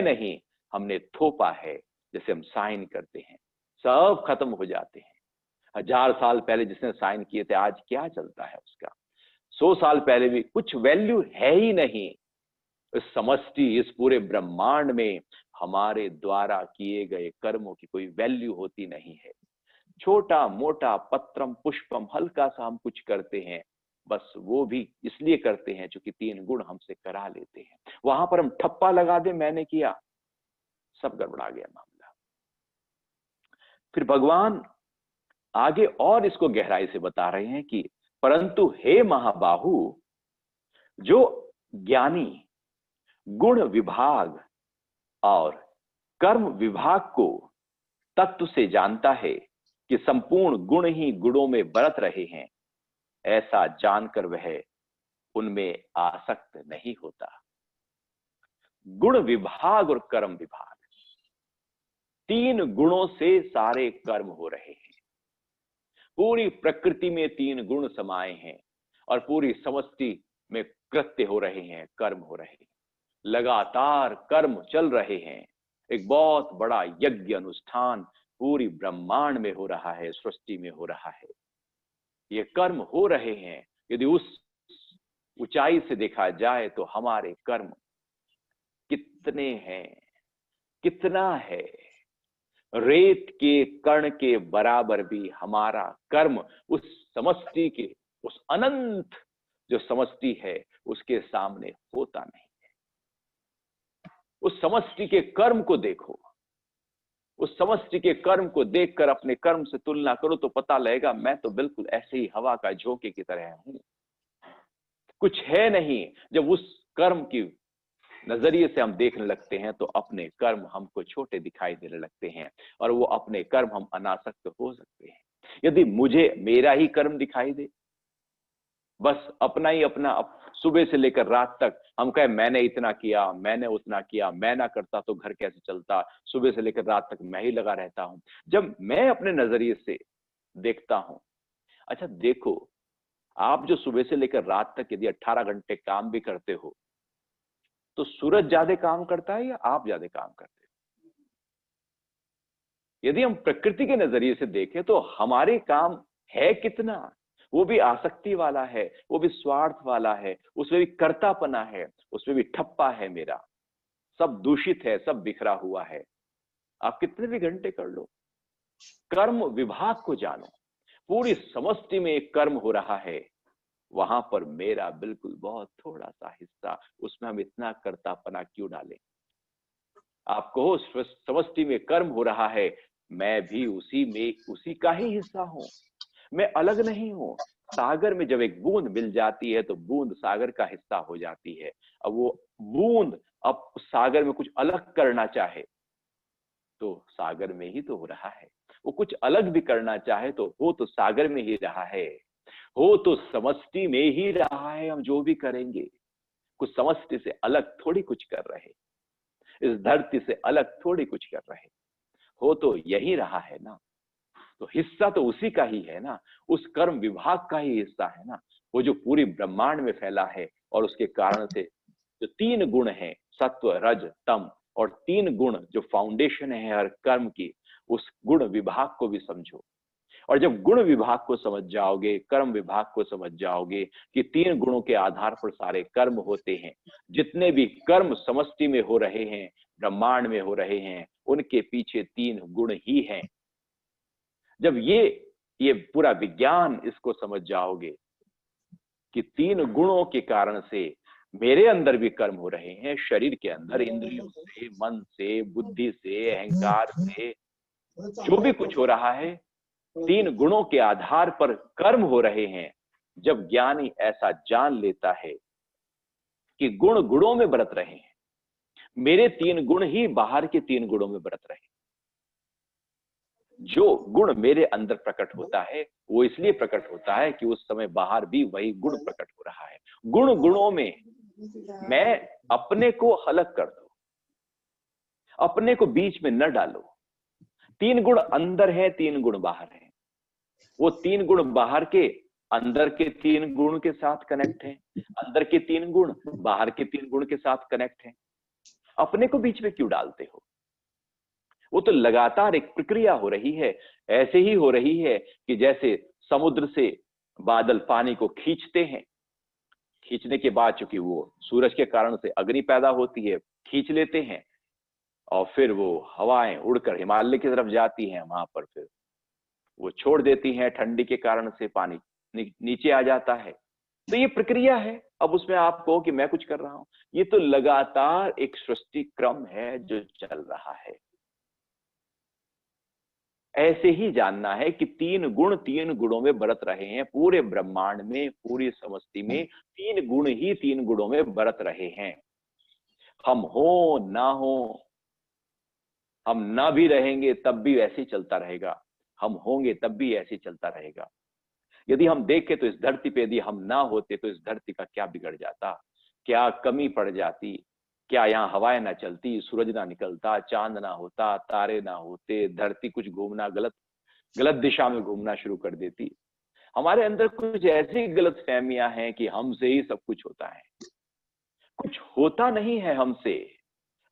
नहीं, हमने थोपा है। जैसे हम साइन करते हैं, सब खत्म हो जाते हैं। 1000 साल पहले जिसने साइन किए थे, आज क्या चलता है उसका? 100 साल पहले भी कुछ वैल्यू है ही नहीं। इस समष्टि, इस पूरे ब्रह्मांड में हमारे द्वारा किए गए कर्मों की कोई वैल्यू होती नहीं है। छोटा मोटा पत्रम पुष्पम, हल्का सा हम कुछ करते हैं, बस वो भी इसलिए करते हैं क्योंकि 3 गुण हमसे करा लेते हैं। वहां पर हम ठप्पा लगा दे मैंने किया, सब गड़बड़ा गया मामला। फिर भगवान आगे और इसको गहराई से बता रहे हैं कि परंतु हे महाबाहु, जो ज्ञानी गुण विभाग और कर्म विभाग को तत्व से जानता है कि संपूर्ण गुण ही गुणों में बरत रहे हैं, ऐसा जानकर वह उनमें आसक्त नहीं होता। गुण विभाग और कर्म विभाग, 3 गुणों से सारे कर्म हो रहे हैं। पूरी प्रकृति में 3 गुण समाये हैं और पूरी समष्टि में कृत्य हो रहे हैं, कर्म हो रहे हैं, लगातार कर्म चल रहे हैं। एक बहुत बड़ा यज्ञ अनुष्ठान पूरी ब्रह्मांड में हो रहा है, सृष्टि में हो रहा है। ये कर्म हो रहे हैं। यदि उस ऊंचाई से देखा जाए तो हमारे कर्म कितने हैं, कितना है? रेत के कण के बराबर भी हमारा कर्म उस समष्टि के, उस अनंत जो समष्टि है उसके सामने होता नहीं है। उस समष्टि के कर्म को देखो, उस समष्टि के कर्म को देखकर अपने कर्म से तुलना करो तो पता लगेगा मैं तो बिल्कुल ऐसे ही हवा का झोंके की तरह हूं, कुछ है नहीं। जब उस कर्म की नजरिए से हम देखने लगते हैं तो अपने कर्म हमको छोटे दिखाई देने लगते हैं और वो अपने कर्म हम अनासक्त हो सकते हैं। यदि मुझे मेरा ही कर्म दिखाई दे, बस अपना ही अपना, सुबह से लेकर रात तक हम कहें मैंने इतना किया, मैंने उतना किया, मैं ना करता तो घर कैसे चलता, सुबह से लेकर रात तक मैं ही लगा रहता हूं। जब मैं अपने नजरिए से देखता हूं, अच्छा देखो, आप जो सुबह से लेकर रात तक यदि 18 घंटे काम भी करते हो तो सूरज ज्यादा काम करता है या आप ज्यादा काम करते हो? यदि हम प्रकृति के नजरिए से देखें तो हमारे काम है कितना, वो भी आसक्ति वाला है, वो भी स्वार्थ वाला है, उसमें भी कर्तापना है, उसमें भी ठप्पा है मेरा, सब दूषित है, सब बिखरा हुआ है। आप कितने भी घंटे कर लो, कर्म विभाग को जानो। पूरी समष्टि में एक कर्म हो रहा है, वहां पर मेरा बिल्कुल बहुत थोड़ा सा हिस्सा, उसमें हम इतना कर्तापना क्यों डालें? आप कहो समष्टि में कर्म हो रहा है, मैं भी उसी का ही हिस्सा हूं, मैं अलग नहीं हूं। सागर में जब एक बूंद मिल जाती है तो बूंद सागर का हिस्सा हो जाती है। अब वो बूंद अब सागर में कुछ अलग करना चाहे तो सागर में ही तो हो रहा है, वो कुछ अलग भी करना चाहे तो हो तो सागर में ही रहा है, हो तो समष्टि में ही रहा है। हम जो भी करेंगे कुछ समष्टि से अलग थोड़ी कुछ कर रहे, इस धरती से अलग थोड़ी कुछ कर रहे, हो तो यही रहा है ना। तो हिस्सा तो उसी का ही है ना, उस कर्म विभाग का ही हिस्सा है ना, वो जो पूरी ब्रह्मांड में फैला है। और उसके कारण से जो 3 गुण हैं, सत्व रज तम, और 3 गुण जो फाउंडेशन है हर कर्म की, उस गुण विभाग को भी समझो। और जब गुण विभाग को समझ जाओगे, कर्म विभाग को समझ जाओगे कि 3 गुणों के आधार पर सारे कर्म होते हैं, जितने भी कर्म समष्टि में हो रहे हैं, ब्रह्मांड में हो रहे हैं, उनके पीछे 3 गुण ही हैं। जब ये पूरा विज्ञान इसको समझ जाओगे कि 3 गुणों के कारण से मेरे अंदर भी कर्म हो रहे हैं, शरीर के अंदर इंद्रियों से, मन से, बुद्धि से, अहंकार से, जो भी कुछ हो रहा है 3 गुणों के आधार पर कर्म हो रहे हैं। जब ज्ञानी ऐसा जान लेता है कि गुण गुणों में बरत रहे हैं, मेरे 3 गुण ही बाहर के 3 गुणों में बरत रहे हैं। जो गुण मेरे अंदर प्रकट होता है वो इसलिए प्रकट होता है कि उस समय बाहर भी वही गुण प्रकट हो रहा है। गुण गुणों में मैं अपने को अलग कर दो, अपने को बीच में न डालो। 3 गुण अंदर है, 3 गुण बाहर है। वो 3 गुण बाहर के अंदर के 3 गुण के साथ कनेक्ट है, अंदर के 3 गुण बाहर के 3 गुण के साथ कनेक्ट है। अपने को बीच में क्यों डालते हो? वो तो लगातार एक प्रक्रिया हो रही है। ऐसे ही हो रही है कि जैसे समुद्र से बादल पानी को खींचते हैं, खींचने के बाद चूंकि वो सूरज के कारण से अग्नि पैदा होती है, खींच लेते हैं, और फिर वो हवाएं उड़कर हिमालय की तरफ जाती हैं, वहां पर फिर वो छोड़ देती हैं, ठंडी के कारण से पानी नीचे आ जाता है। तो ये प्रक्रिया है। अब उसमें आप कहो कि मैं कुछ कर रहा हूं, ये तो लगातार एक सृष्टि क्रम है जो चल रहा है। ऐसे ही जानना है कि तीन गुण तीन गुणों में बरत रहे हैं, पूरे ब्रह्मांड में, पूरी समष्टि में तीन गुण ही तीन गुणों में बरत रहे हैं। हम हो ना हो, हम ना भी रहेंगे तब भी ऐसे ही चलता रहेगा, हम होंगे तब भी ऐसे ही चलता रहेगा। यदि हम देखें तो इस धरती पे यदि हम ना होते तो इस धरती का क्या बिगड़ जाता, क्या कमी पड़ जाती, क्या यहाँ हवाएं ना चलती, सूरज ना निकलता, चांद ना होता, तारे ना होते, धरती कुछ घूमना गलत गलत दिशा में घूमना शुरू कर देती। हमारे अंदर कुछ ऐसी गलत फहमियां हैं कि हमसे ही सब कुछ होता है। कुछ होता नहीं है हमसे,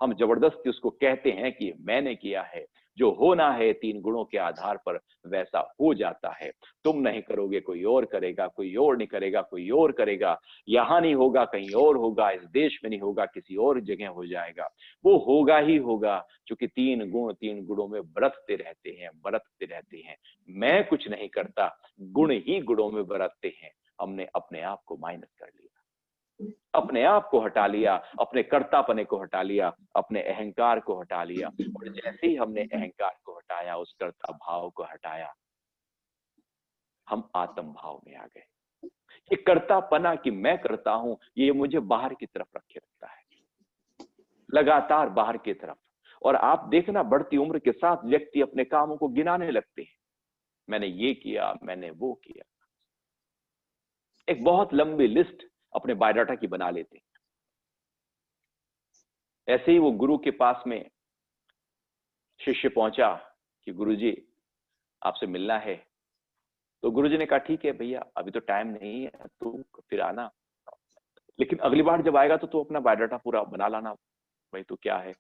हम जबरदस्ती उसको कहते हैं कि मैंने किया है। जो होना है तीन गुणों के आधार पर वैसा हो जाता है। तुम नहीं करोगे, कोई और करेगा, कोई और नहीं करेगा, कोई और करेगा। यहां नहीं होगा, कहीं और होगा, इस देश में नहीं होगा, किसी और जगह हो जाएगा। वो होगा ही होगा, क्योंकि तीन गुण तीन गुणों में बरतते रहते हैं, बरतते रहते हैं। मैं कुछ नहीं करता, गुण ही गुणों में बरतते हैं। हमने अपने आप को माइनस कर लिया, अपने आप को हटा लिया, अपने कर्तापने को हटा लिया, अपने अहंकार को हटा लिया। और जैसे ही हमने अहंकार को हटाया, उस कर्ता भाव को हटाया, हम आत्म भाव में आ गए। ये कर्तापना कि मैं करता हूं, ये मुझे बाहर की तरफ रखे रखता है, लगातार बाहर की तरफ। और आप देखना, बढ़ती उम्र के साथ व्यक्ति अपने कामों को गिनाने लगते हैं। मैंने ये किया, मैंने वो किया, एक बहुत लंबी लिस्ट अपने बायोडाटा की बना लेते हैं। ऐसे ही वो गुरु के पास में शिष्य पहुंचा कि गुरुजी आपसे मिलना है। तो गुरुजी ने कहा ठीक है भैया, अभी तो टाइम नहीं है, तू फिर आना, लेकिन अगली बार जब आएगा तो तू अपना बायोडाटा पूरा बना लाना। भाई तू क्या है,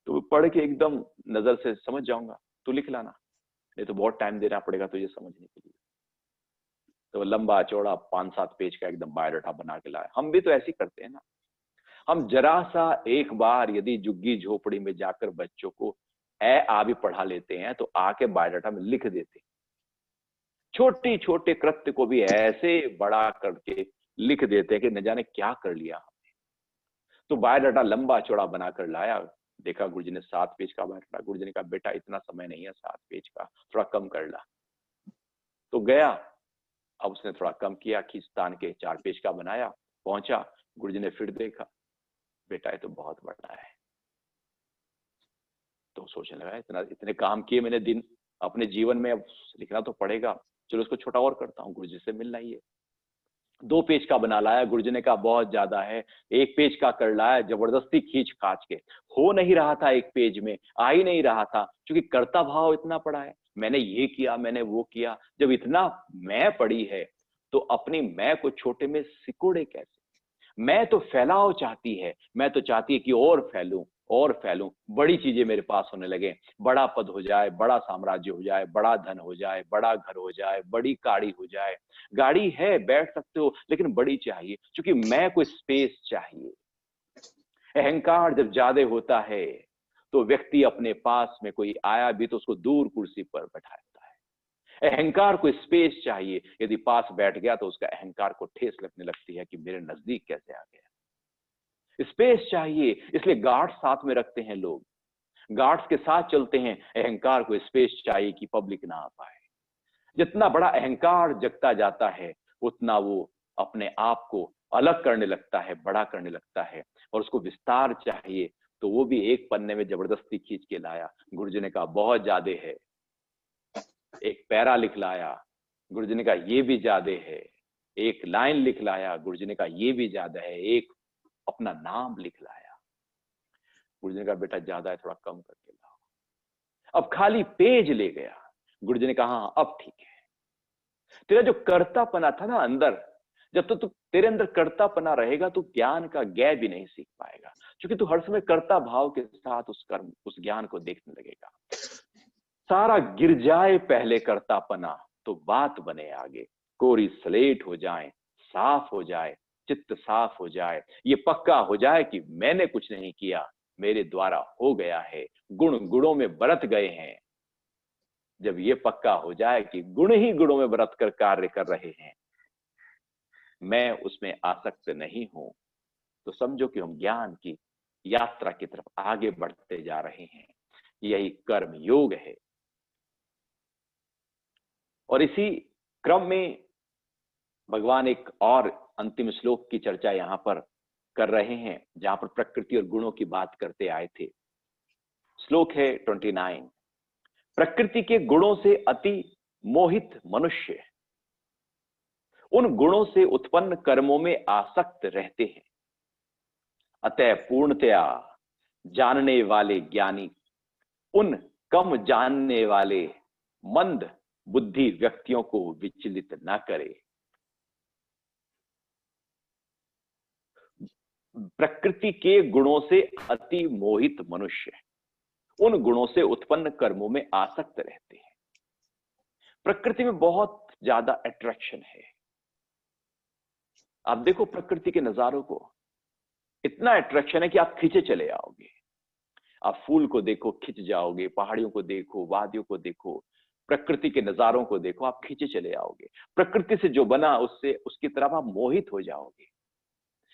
तो पढ़ के एकदम नजर से समझ जाऊंगा, तू लिख लाना, नहीं तो बहुत टाइम देना पड़ेगा तुझे समझने के लिए। तो लंबा चौड़ा 5-7 पेज का एकदम बायोडाटा बना के लाया। हम भी तो ऐसे ही करते हैं ना। हम जरा सा एक बार यदि झुग्गी झोपड़ी में जाकर बच्चों को ए आ भी पढ़ा लेते हैं तो आके बायोडाटा में लिख देते हैं। छोटे छोटे कृत्य को भी ऐसे बड़ा करके लिख देते हैं कि न जाने क्या कर लिया हमने। तो बायोडाटा लंबा चौड़ा बनाकर लाया, देखा गुरुजी ने 7 पेज का बायोडाटा। गुरुजी ने कहा बेटा इतना समय नहीं है 7 पेज का, थोड़ा कम कर ला। तो गया, अब उसने थोड़ा कम किया, खींचतान के 4 पेज का बनाया। पहुंचा, गुरुजी ने फिर देखा, बेटा ये तो बहुत बड़ा है। तो सोचने लगा इतने काम किए मैंने दिन अपने जीवन में, अब लिखना तो पड़ेगा, चलो इसको छोटा और करता हूँ। गुरुजी से मिलना ही है। 2 पेज का बना लाया, गुरुजी ने कहा बहुत ज्यादा है। 1 पेज का कर लाया, जबरदस्ती खींच खाच के। हो नहीं रहा था 1 पेज में, आ ही नहीं रहा था, क्योंकि कर्ता भाव इतना पड़ा है। मैंने ये किया, मैंने वो किया। जब इतना मैं पड़ी है तो अपनी मैं को छोटे में सिकोड़े कैसे। मैं तो फैलाव चाहती है, मैं तो चाहती है कि और फैलूं और फैलूं, बड़ी चीजें मेरे पास होने लगे, बड़ा पद हो जाए, बड़ा साम्राज्य हो जाए, बड़ा धन हो जाए, बड़ा घर हो जाए, बड़ी गाड़ी हो जाए। गाड़ी है, बैठ सकते हो, लेकिन बड़ी चाहिए, क्योंकि मैं को स्पेस चाहिए। अहंकार जब ज्यादा होता है तो व्यक्ति अपने पास में कोई आया भी तो उसको दूर कुर्सी पर बैठाता है। अहंकार को स्पेस चाहिए, यदि पास बैठ गया तो उसका अहंकार को ठेस लगने लगती है कि मेरे नजदीक कैसे आ गया। स्पेस चाहिए, इसलिए गार्ड्स साथ में रखते हैं लोग, गार्ड्स के साथ चलते हैं। अहंकार को स्पेस चाहिए कि पब्लिक ना आ पाए। जितना बड़ा अहंकार जगता जाता है उतना वो अपने आप को अलग करने लगता है, बड़ा करने लगता है, और उसको विस्तार चाहिए। तो वो भी एक पन्ने में जबरदस्ती खींच के लाया। गुरुजी ने कहा बहुत ज्यादा है। एक पैरा लिख लाया, गुरुजी ने कहा ये भी ज्यादा है। एक लाइन लिख लाया, गुरुजी ने कहा ये भी ज्यादा है। एक अपना नाम लिख लाया, गुरुजी ने कहा बेटा ज्यादा है, थोड़ा कम करके लाओ। अब खाली पेज ले गया, गुरुजी ने कहा हाँ अब ठीक है। तेरा जो कर्तापना था ना अंदर, जब तक तो तेरे अंदर कर्तापना रहेगा तो ज्ञान का ज्ञ भी नहीं सीख पाएगा, क्योंकि तू हर समय कर्ता भाव के साथ उस कर्म, उस ज्ञान को देखने लगेगा। सारा गिर जाए पहले कर्तापना, तो बात बने आगे। कोरी स्लेट हो जाए, साफ हो जाए, चित्त साफ हो जाए, ये पक्का हो जाए कि मैंने कुछ नहीं किया, मेरे द्वारा हो गया है, गुण गुणों में बरत गए हैं। जब ये पक्का हो जाए कि गुण ही गुणों में बरत कर कार्य कर रहे हैं, मैं उसमें आसक्त नहीं हूं, तो समझो कि हम ज्ञान की यात्रा की तरफ आगे बढ़ते जा रहे हैं। यही कर्म योग है। और इसी क्रम में भगवान एक और अंतिम श्लोक की चर्चा यहां पर कर रहे हैं, जहां पर प्रकृति और गुणों की बात करते आए थे। श्लोक है 29। प्रकृति के गुणों से अति मोहित मनुष्य उन गुणों से उत्पन्न कर्मों में आसक्त रहते हैं। अतः पूर्णतया जानने वाले ज्ञानी उन कम जानने वाले मंद बुद्धि व्यक्तियों को विचलित न करे। प्रकृति के गुणों से अति मोहित मनुष्य उन गुणों से उत्पन्न कर्मों में आसक्त रहते हैं। प्रकृति में बहुत ज्यादा अट्रैक्शन है। आप देखो प्रकृति के नजारों को, इतना अट्रैक्शन है कि आप खींचे चले आओगे। आप फूल को देखो, खिंच जाओगे, पहाड़ियों को देखो, वादियों को देखो, प्रकृति के नजारों को देखो, आप खींचे चले आओगे। प्रकृति से जो बना उससे, उसकी तरफ आप मोहित हो जाओगे।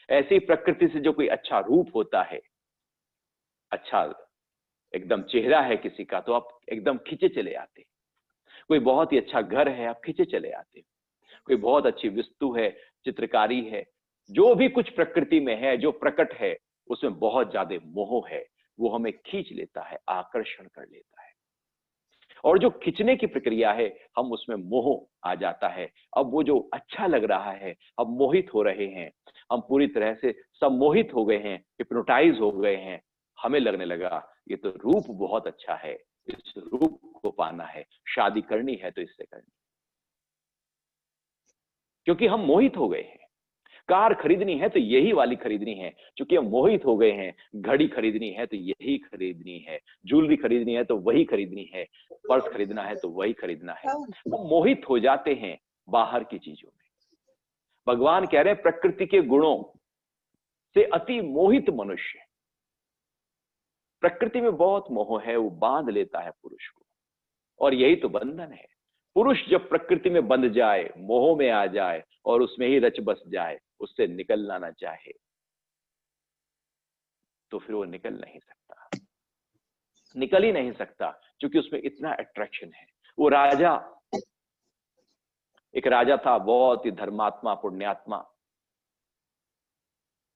ऐसे ही प्रकृति से जो कोई अच्छा रूप होता है, अच्छा एकदम चेहरा है किसी का, तो आप एकदम खींचे चले आते। कोई बहुत ही अच्छा घर है, आप खींचे चले आते। कोई बहुत अच्छी वस्तु है, चित्रकारी है, जो भी कुछ प्रकृति में है, जो प्रकट है, उसमें बहुत ज्यादा मोह है, वो हमें खींच लेता है, आकर्षण कर लेता है। और जो खींचने की प्रक्रिया है, हम उसमें मोह आ जाता है। अब वो जो अच्छा लग रहा है, हम मोहित हो रहे हैं, हम पूरी तरह से सम्मोहित हो गए हैं, हिप्नोटाइज हो गए हैं। हमें लगने लगा ये तो रूप बहुत अच्छा है, इस रूप को पाना है, शादी करनी है तो इससे करनी, क्योंकि हम मोहित हो गए हैं। कार खरीदनी है तो यही वाली खरीदनी है, क्योंकि हम मोहित हो गए हैं। घड़ी खरीदनी है तो यही खरीदनी है, ज्वेलरी खरीदनी है तो वही खरीदनी है, पर्स खरीदना है तो वही खरीदना है। हम मोहित हो जाते हैं बाहर की चीजों में। भगवान कह रहे हैं प्रकृति के गुणों से अति मोहित मनुष्य, प्रकृति में बहुत मोह है, वो बांध लेता है पुरुष को, और यही तो बंधन है। पुरुष जब प्रकृति में बंध जाए, मोह में आ जाए और उसमें ही रच बस जाए, उससे निकलना ना चाहे, तो फिर वो निकल नहीं सकता, निकल ही नहीं सकता, क्योंकि उसमें इतना अट्रैक्शन है। वो राजा, एक राजा था, बहुत ही धर्मात्मा, पुण्यात्मा।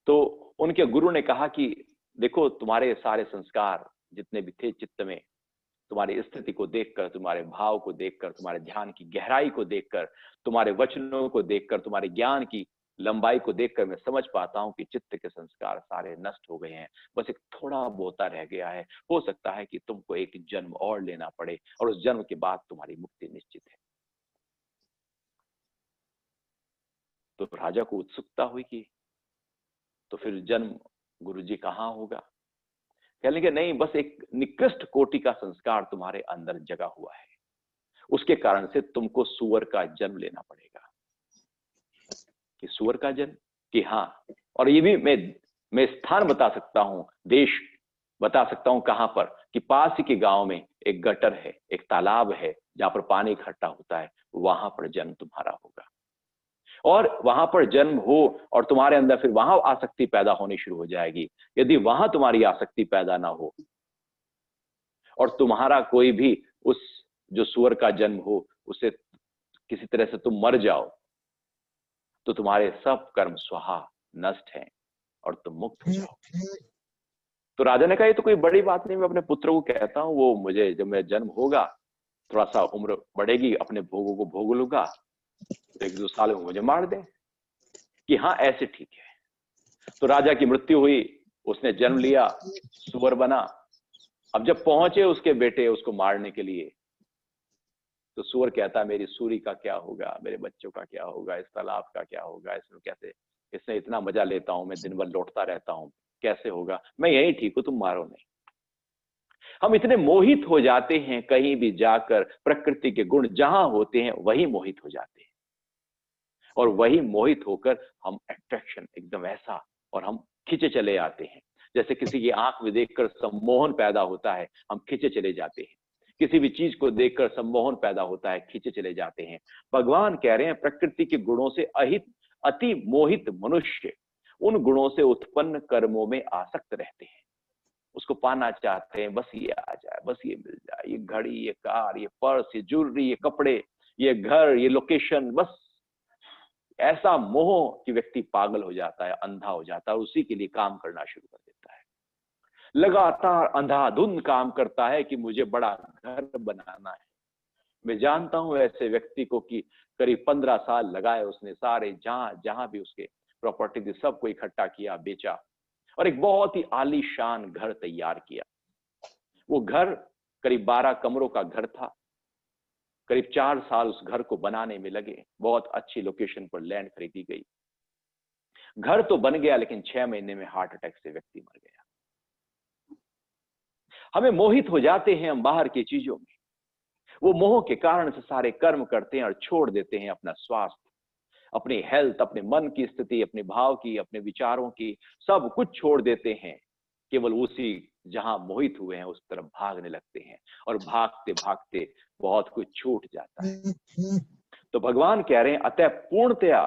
तो उनके गुरु ने कहा कि देखो, तुम्हारे सारे संस्कार जितने भी थे चित्त में, तुम्हारी स्थिति को देखकर, तुम्हारे भाव को देखकर, तुम्हारे ध्यान की गहराई को देखकर, तुम्हारे वचनों को देखकर, तुम्हारे ज्ञान की लंबाई को देखकर मैं समझ पाता हूं कि चित्त के संस्कार सारे नष्ट हो गए हैं, बस एक थोड़ा बोता रह गया है। हो सकता है कि तुमको एक जन्म और लेना पड़े, और उस जन्म के बाद तुम्हारी मुक्ति निश्चित है। तो राजा को उत्सुकता हुई कि तो फिर जन्म गुरुजी कहाँ होगा? कह लेंगे नहीं, बस एक निकृष्ट कोटि का संस्कार तुम्हारे अंदर जगा हुआ है, उसके कारण से तुमको सूअर का जन्म लेना पड़ेगा। कि सूअर का जन्म? कि हाँ, और ये भी मैं स्थान बता सकता हूं, देश बता सकता हूं कहां पर, कि पास ही के गांव में एक गटर है, एक तालाब है, जहां पर पानी इकट्ठा होता है, वहां पर जन्म तुम्हारा होगा। और वहां पर जन्म हो और तुम्हारे अंदर फिर वहां आसक्ति पैदा होनी शुरू हो जाएगी। यदि वहां तुम्हारी आसक्ति पैदा ना हो और तुम्हारा कोई भी उस जो सूअर का जन्म हो, उसे किसी तरह से तुम मर जाओ, तो तुम्हारे सब कर्म स्वाहा, नष्ट हैं, और तुम मुक्त हो जाओ। तो राजा ने कहा ये तो कोई बड़ी बात नहीं, मैं अपने पुत्र को कहता हूँ, वो मुझे जब मेरा जन्म होगा, थोड़ा सा उम्र बढ़ेगी, अपने भोगों को भोग लूंगा, तो 1-2 साल में मुझे मार दे। कि हाँ ऐसे ठीक है। तो राजा की मृत्यु हुई, उसने जन्म लिया, सूअर बना। अब जब पहुंचे उसके बेटे उसको मारने के लिए, तो सूअर कहता है मेरी सूरी का क्या होगा, मेरे बच्चों का क्या होगा, इस तालाब का क्या होगा, इसमें कैसे, इसमें इतना मजा लेता हूं मैं, दिन भर लौटता रहता हूं, कैसे होगा, मैं यही ठीक हूं, तुम मारो नहीं। हम इतने मोहित हो जाते हैं, कहीं भी जाकर प्रकृति के गुण जहां होते हैं वही मोहित हो जाते हैं, और वही मोहित होकर हम अट्रैक्शन एकदम ऐसा, और हम खींचे चले आते हैं। जैसे किसी की आंख में देखकर सम्मोहन पैदा होता है, हम खींचे चले जाते हैं। किसी भी चीज को देखकर सम्मोहन पैदा होता है, खींचे चले जाते हैं। भगवान कह रहे हैं प्रकृति के गुणों से अहित अति मोहित मनुष्य उन गुणों से उत्पन्न कर्मों में आसक्त रहते हैं, उसको पाना चाहते हैं, बस ये आ जाए, बस ये मिल जाए, ये घड़ी, ये कार, ये पर्स, ये ज्वेलरी, ये कपड़े, ये घर, ये लोकेशन, बस ऐसा मोह कि व्यक्ति पागल हो जाता है, अंधा हो जाता है, उसी के लिए काम करना शुरू कर देता है। लगातार अंधाधुंध काम करता है कि मुझे बड़ा घर बनाना है। मैं जानता हूं ऐसे व्यक्ति को कि करीब 15 साल लगाए उसने, सारे जहां जहां भी उसके प्रॉपर्टी थी सबको इकट्ठा किया, बेचा, और एक बहुत ही आलीशान घर तैयार किया। वो घर करीब 12 कमरों का घर था। करीब 4 साल उस घर को बनाने में लगे, बहुत अच्छी लोकेशन पर लैंड खरीदी गई। घर तो बन गया, लेकिन 6 महीने में हार्ट अटैक से व्यक्ति मर गया। हमें मोहित हो जाते हैं हम बाहर की चीजों में, वो मोह के कारण से सारे कर्म करते हैं और छोड़ देते हैं अपना स्वास्थ्य, अपनी हेल्थ, अपने मन की स्थिति, अपने भाव की, अपने विचारों की, सब कुछ छोड़ देते हैं। केवल उसी जहां मोहित हुए हैं उस तरफ भागने लगते हैं, और भागते भागते बहुत कुछ छूट जाता है। तो भगवान कह रहे हैं अतः पूर्णतया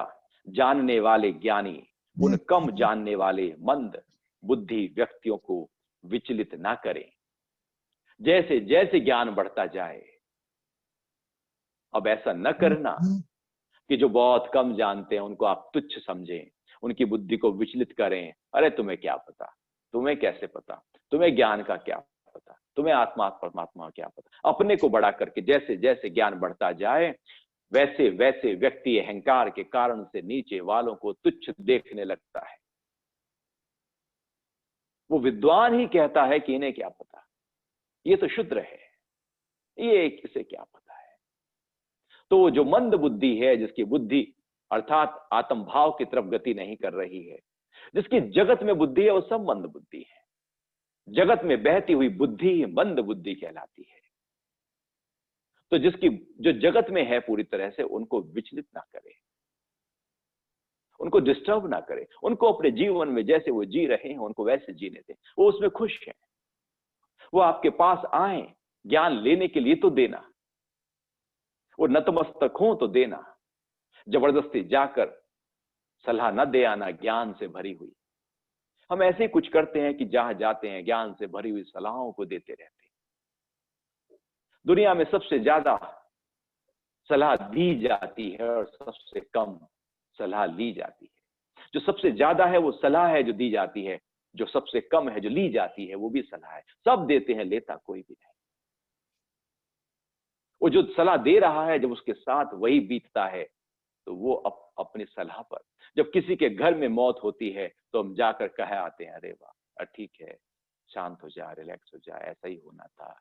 जानने वाले ज्ञानी उन कम जानने वाले मंद बुद्धि व्यक्तियों को विचलित ना करें। जैसे जैसे ज्ञान बढ़ता जाए, अब ऐसा न करना कि जो बहुत कम जानते हैं उनको आप तुच्छ समझें, उनकी बुद्धि को विचलित करें। अरे तुम्हें क्या पता, तुम्हें कैसे पता, तुम्हें ज्ञान का क्या पता, तुम्हें आत्मा परमात्मा का क्या पता। अपने को बड़ा करके जैसे जैसे ज्ञान बढ़ता जाए, वैसे वैसे व्यक्ति अहंकार के कारण से नीचे वालों को तुच्छ देखने लगता है। वो विद्वान ही कहता है कि इन्हें क्या पता, ये तो शूद्र है, ये किसे क्या पता है। तो वो जो मंद बुद्धि है, जिसकी बुद्धि अर्थात आत्म भाव की तरफ गति नहीं कर रही है, जिसकी जगत में बुद्धि है, वो सब मंद बुद्धि है। जगत में बहती हुई बुद्धि मंद बुद्धि कहलाती है। तो जिसकी जो जगत में है पूरी तरह से, उनको विचलित ना करे, उनको डिस्टर्ब ना करे, उनको अपने जीवन में जैसे वो जी रहे हैं उनको वैसे जीने दें, वो उसमें खुश हैं। वो आपके पास आए ज्ञान लेने के लिए तो देना, वो नतमस्तक हो तो देना, जबरदस्ती जाकर सलाह न दे आना ज्ञान से भरी हुई। हम ऐसे ही कुछ करते हैं कि जहां जाते हैं ज्ञान से भरी हुई सलाहों को देते रहते हैं। दुनिया में सबसे ज्यादा सलाह दी जाती है और सबसे कम सलाह ली जाती है। जो सबसे ज्यादा है वो सलाह है जो दी जाती है, जो सबसे कम है जो ली जाती है वो भी सलाह है। सब देते हैं, लेता कोई भी नहीं। वो जो सलाह दे रहा है जब उसके साथ वही बीतता है, तो वो अपनी सलाह पर, जब किसी के घर में मौत होती है तो हम जाकर कह आते हैं, अरे वाह ठीक है, शांत हो जा, रिलैक्स हो जा, ऐसा ही होना था।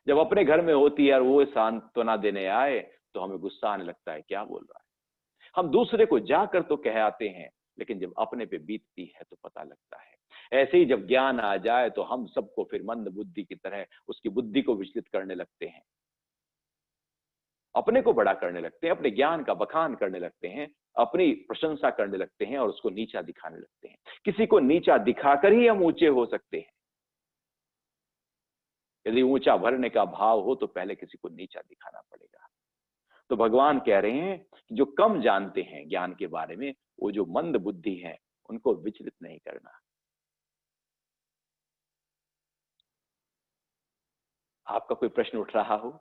जब अपने घर में होती है और वो सांत्वना देने आए तो हमें गुस्सा आने लगता है, क्या बोल रहा है। हम दूसरे को जाकर तो कह आते हैं, लेकिन जब अपने पे बीतती है तो पता लगता है। ऐसे ही जब ज्ञान आ जाए तो हम सबको फिर मंद बुद्धि की तरह उसकी बुद्धि को विचलित करने लगते हैं, अपने को बड़ा करने लगते हैं, अपने ज्ञान का बखान करने लगते हैं, अपनी प्रशंसा करने लगते हैं और उसको नीचा दिखाने लगते हैं। किसी को नीचा दिखाकर ही हम ऊंचे हो सकते हैं। यदि ऊंचा भरने का भाव हो तो पहले किसी को नीचा दिखाना पड़ेगा। तो भगवान कह रहे हैं कि जो कम जानते हैं ज्ञान के बारे में, वो जो मंद बुद्धि है, उनको विचलित नहीं करना। आपका कोई प्रश्न उठ रहा हो?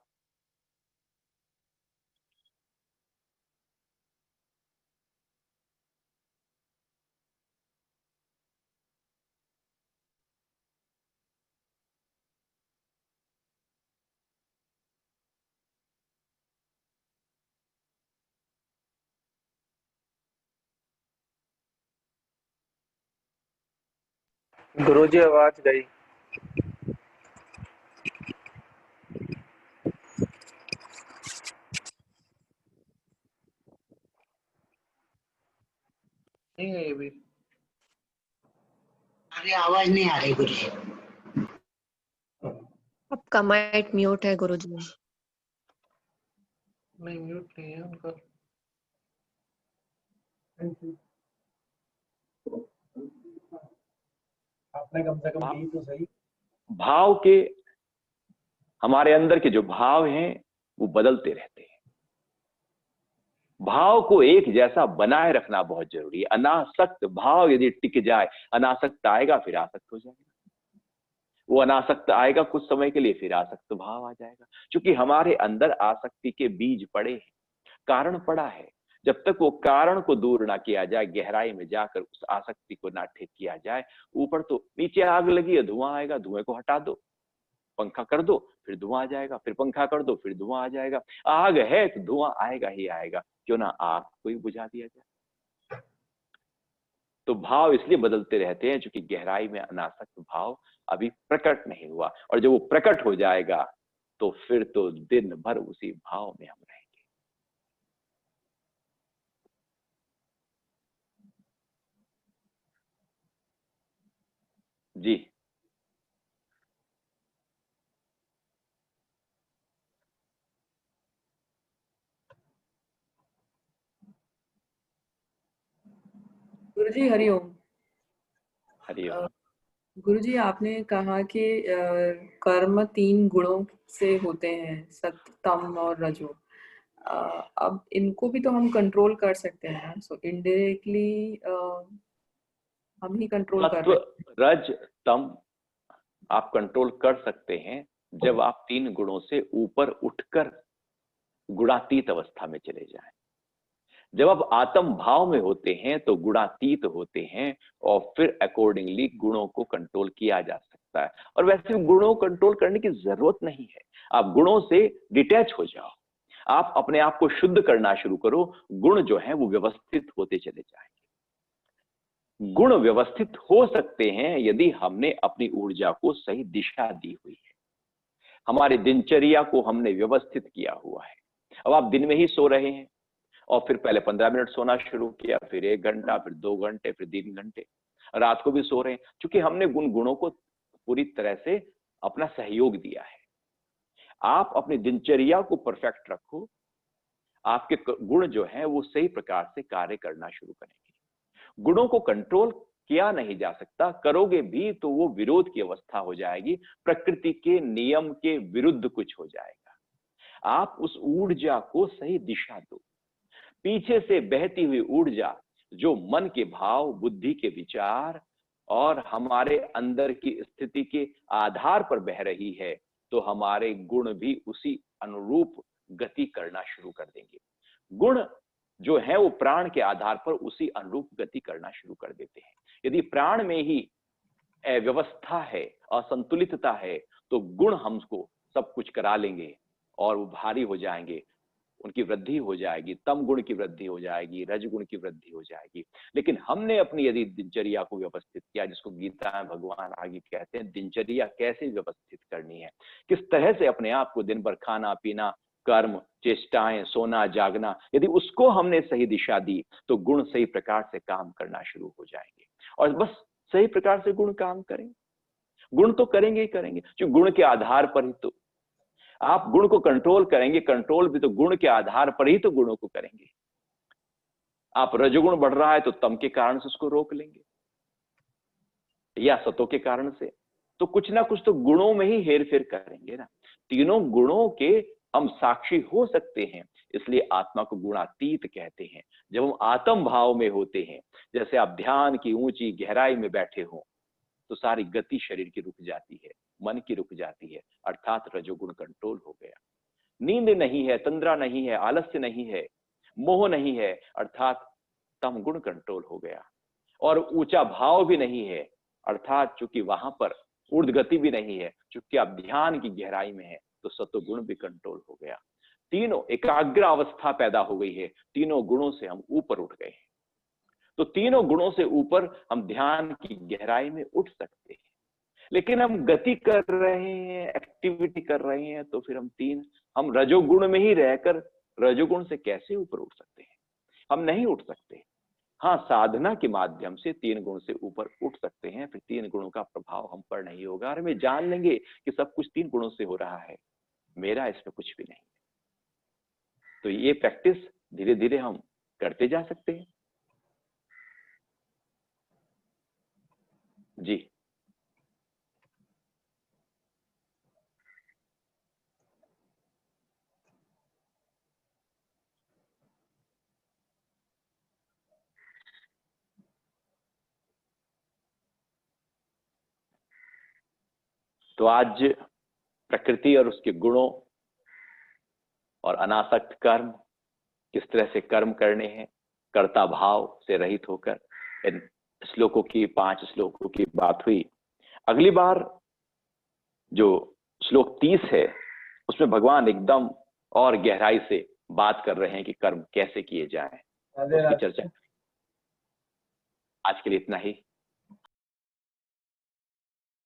गुरुजी आवाज गई। नहीं है ये भी। अरे आवाज नहीं आ रही गुरु जी। आपका माइक म्यूट है गुरुजी। नहीं म्यूट नहीं है उनका। आपने कम से कम की तो सही। भाव के, हमारे अंदर के जो भाव हैं वो बदलते रहते हैं। भाव को एक जैसा बनाए रखना बहुत जरूरी है। अनासक्त भाव यदि टिक जाए, अनासक्त आएगा फिर आसक्त हो जाएगा, वो अनासक्त आएगा कुछ समय के लिए, फिर आसक्त भाव आ जाएगा। क्योंकि हमारे अंदर आसक्ति के बीज पड़े हैं, कारण पड़ा है। जब तक वो कारण को दूर ना किया जाए, गहराई में जाकर उस आसक्ति को ना ठीक किया जाए, ऊपर तो नीचे आग लगी है, धुआं आएगा, धुएं को हटा दो, पंखा कर दो फिर धुआं आ जाएगा, फिर पंखा कर दो फिर धुआं आ जाएगा। आग है तो धुआं आएगा ही आएगा, क्यों ना आग को ही बुझा दिया जाए। तो भाव इसलिए बदलते रहते हैं क्योंकि गहराई में अनासक्त भाव अभी प्रकट नहीं हुआ, और जब वो प्रकट हो जाएगा तो फिर तो दिन भर उसी भाव में हम रहेंगे। जी गुरुजी हरिओम। हरिओम। गुरुजी आपने कहा कि कर्म 3 गुणों से होते हैं, सत्व तम और रजो। अब इनको भी तो हम कंट्रोल कर सकते हैं ना, सो इनडायरेक्टली हम ही कंट्रोल कर सत्व रहे हैं। रज तम आप कंट्रोल कर सकते हैं जब आप 3 गुणों से ऊपर उठकर गुणातीत अवस्था में चले जाएं। जब आप आत्म भाव में होते हैं तो गुणातीत होते हैं, और फिर अकॉर्डिंगली गुणों को कंट्रोल किया जा सकता है। और वैसे गुणों को कंट्रोल करने की जरूरत नहीं है, आप गुणों से डिटैच हो जाओ, आप अपने आप को शुद्ध करना शुरू करो, गुण जो है वो व्यवस्थित होते चले जाएंगे। गुण व्यवस्थित हो सकते हैं यदि हमने अपनी ऊर्जा को सही दिशा दी हुई है, हमारी दिनचर्या को हमने व्यवस्थित किया हुआ है। अब आप दिन में ही सो रहे हैं और फिर पहले 15 मिनट सोना शुरू किया, फिर 1 घंटा, फिर 2 घंटे, फिर 3 घंटे, रात को भी सो रहे हैं, क्योंकि हमने गुणों को पूरी तरह से अपना सहयोग दिया है। आप अपनी दिनचर्या को परफेक्ट रखो, आपके गुण जो है वो सही प्रकार से कार्य करना शुरू करेंगे। गुणों को कंट्रोल किया नहीं जा सकता, करोगे भी तो वो विरोध की अवस्था हो जाएगी, प्रकृति के नियम के विरुद्ध कुछ हो जाएगा। आप उस ऊर्जा को सही दिशा दो। पीछे से बहती हुई ऊर्जा जो मन के भाव, बुद्धि के विचार और हमारे अंदर की स्थिति के आधार पर बह रही है, तो हमारे गुण भी उसी अनुरूप गति करना शुरू कर देंगे। गुण जो है वो प्राण के आधार पर उसी अनुरूप गति करना शुरू कर देते हैं। यदि प्राण में ही अव्यवस्था है, असंतुलितता है, तो गुण हमको सब कुछ करा लेंगे और वो भारी हो जाएंगे, उनकी वृद्धि हो जाएगी, तम गुण की वृद्धि हो जाएगी, रज गुण की वृद्धि हो जाएगी। लेकिन हमने अपनी यदि दिनचर्या को व्यवस्थित किया, जिसको गीता में भगवान आगे कहते हैं दिनचर्या कैसे व्यवस्थित करनी है, किस तरह से अपने आप को दिन भर खाना पीना, कर्म, चेष्टाएं, सोना जागना, यदि उसको हमने सही दिशा दी तो गुण सही प्रकार से काम करना शुरू हो जाएंगे। और बस सही प्रकार से गुण काम करेंगे, गुण तो करेंगे ही करेंगे, जो गुण के आधार पर ही तो आप गुण को कंट्रोल करेंगे, कंट्रोल भी तो गुण के आधार पर ही तो गुणों को करेंगे। आप रजोगुण बढ़ रहा है तो तम के कारण से उसको रोक लेंगे, या सतों के कारण से, तो कुछ ना कुछ तो गुणों में ही हेर फेर करेंगे ना। तीनों गुणों के हम साक्षी हो सकते हैं, इसलिए आत्मा को गुणातीत कहते हैं। जब हम आत्म भाव में होते हैं, जैसे आप ध्यान की ऊंची गहराई में बैठे हो, तो सारी गति शरीर की रुक जाती है, मन की रुक जाती है, अर्थात रजोगुण कंट्रोल हो गया। नींद नहीं है, तंद्रा नहीं है, आलस्य नहीं है, मोह नहीं है, अर्थात तम गुण कंट्रोल हो गया। और ऊंचा भाव भी नहीं है, अर्थात चूंकि वहां पर ऊर्ध्व गति भी नहीं है, चूंकि आप ध्यान की गहराई में है, तो सत्वगुण भी कंट्रोल हो गया। तीनों एकाग्र अवस्था पैदा हो गई है, तीनों गुणों से हम ऊपर उठ गए हैं। तो तीनों गुणों से ऊपर हम ध्यान की गहराई में उठ सकते हैं। लेकिन हम गति कर रहे हैं, एक्टिविटी कर रहे हैं, तो फिर हम रजोगुण में ही रहकर रजोगुण से कैसे ऊपर उठ सकते हैं? हम नहीं उठ सकते। हाँ, साधना के माध्यम से 3 गुण से ऊपर उठ सकते हैं, फिर 3 गुणों का प्रभाव हम पर नहीं होगा और हमें जान लेंगे कि सब कुछ 3 गुणों से हो रहा है, मेरा इसमें कुछ भी नहीं। तो ये प्रैक्टिस धीरे धीरे हम करते जा सकते हैं। जी। तो आज प्रकृति और उसके गुणों और अनासक्त कर्म, किस तरह से कर्म करने हैं, कर्ता भाव से रहित होकर, इन श्लोकों की 5 श्लोकों की बात हुई। अगली बार जो श्लोक 30 है उसमें भगवान एकदम और गहराई से बात कर रहे हैं कि कर्म कैसे किए जाएं, उसकी चर्चा। आज के लिए इतना ही।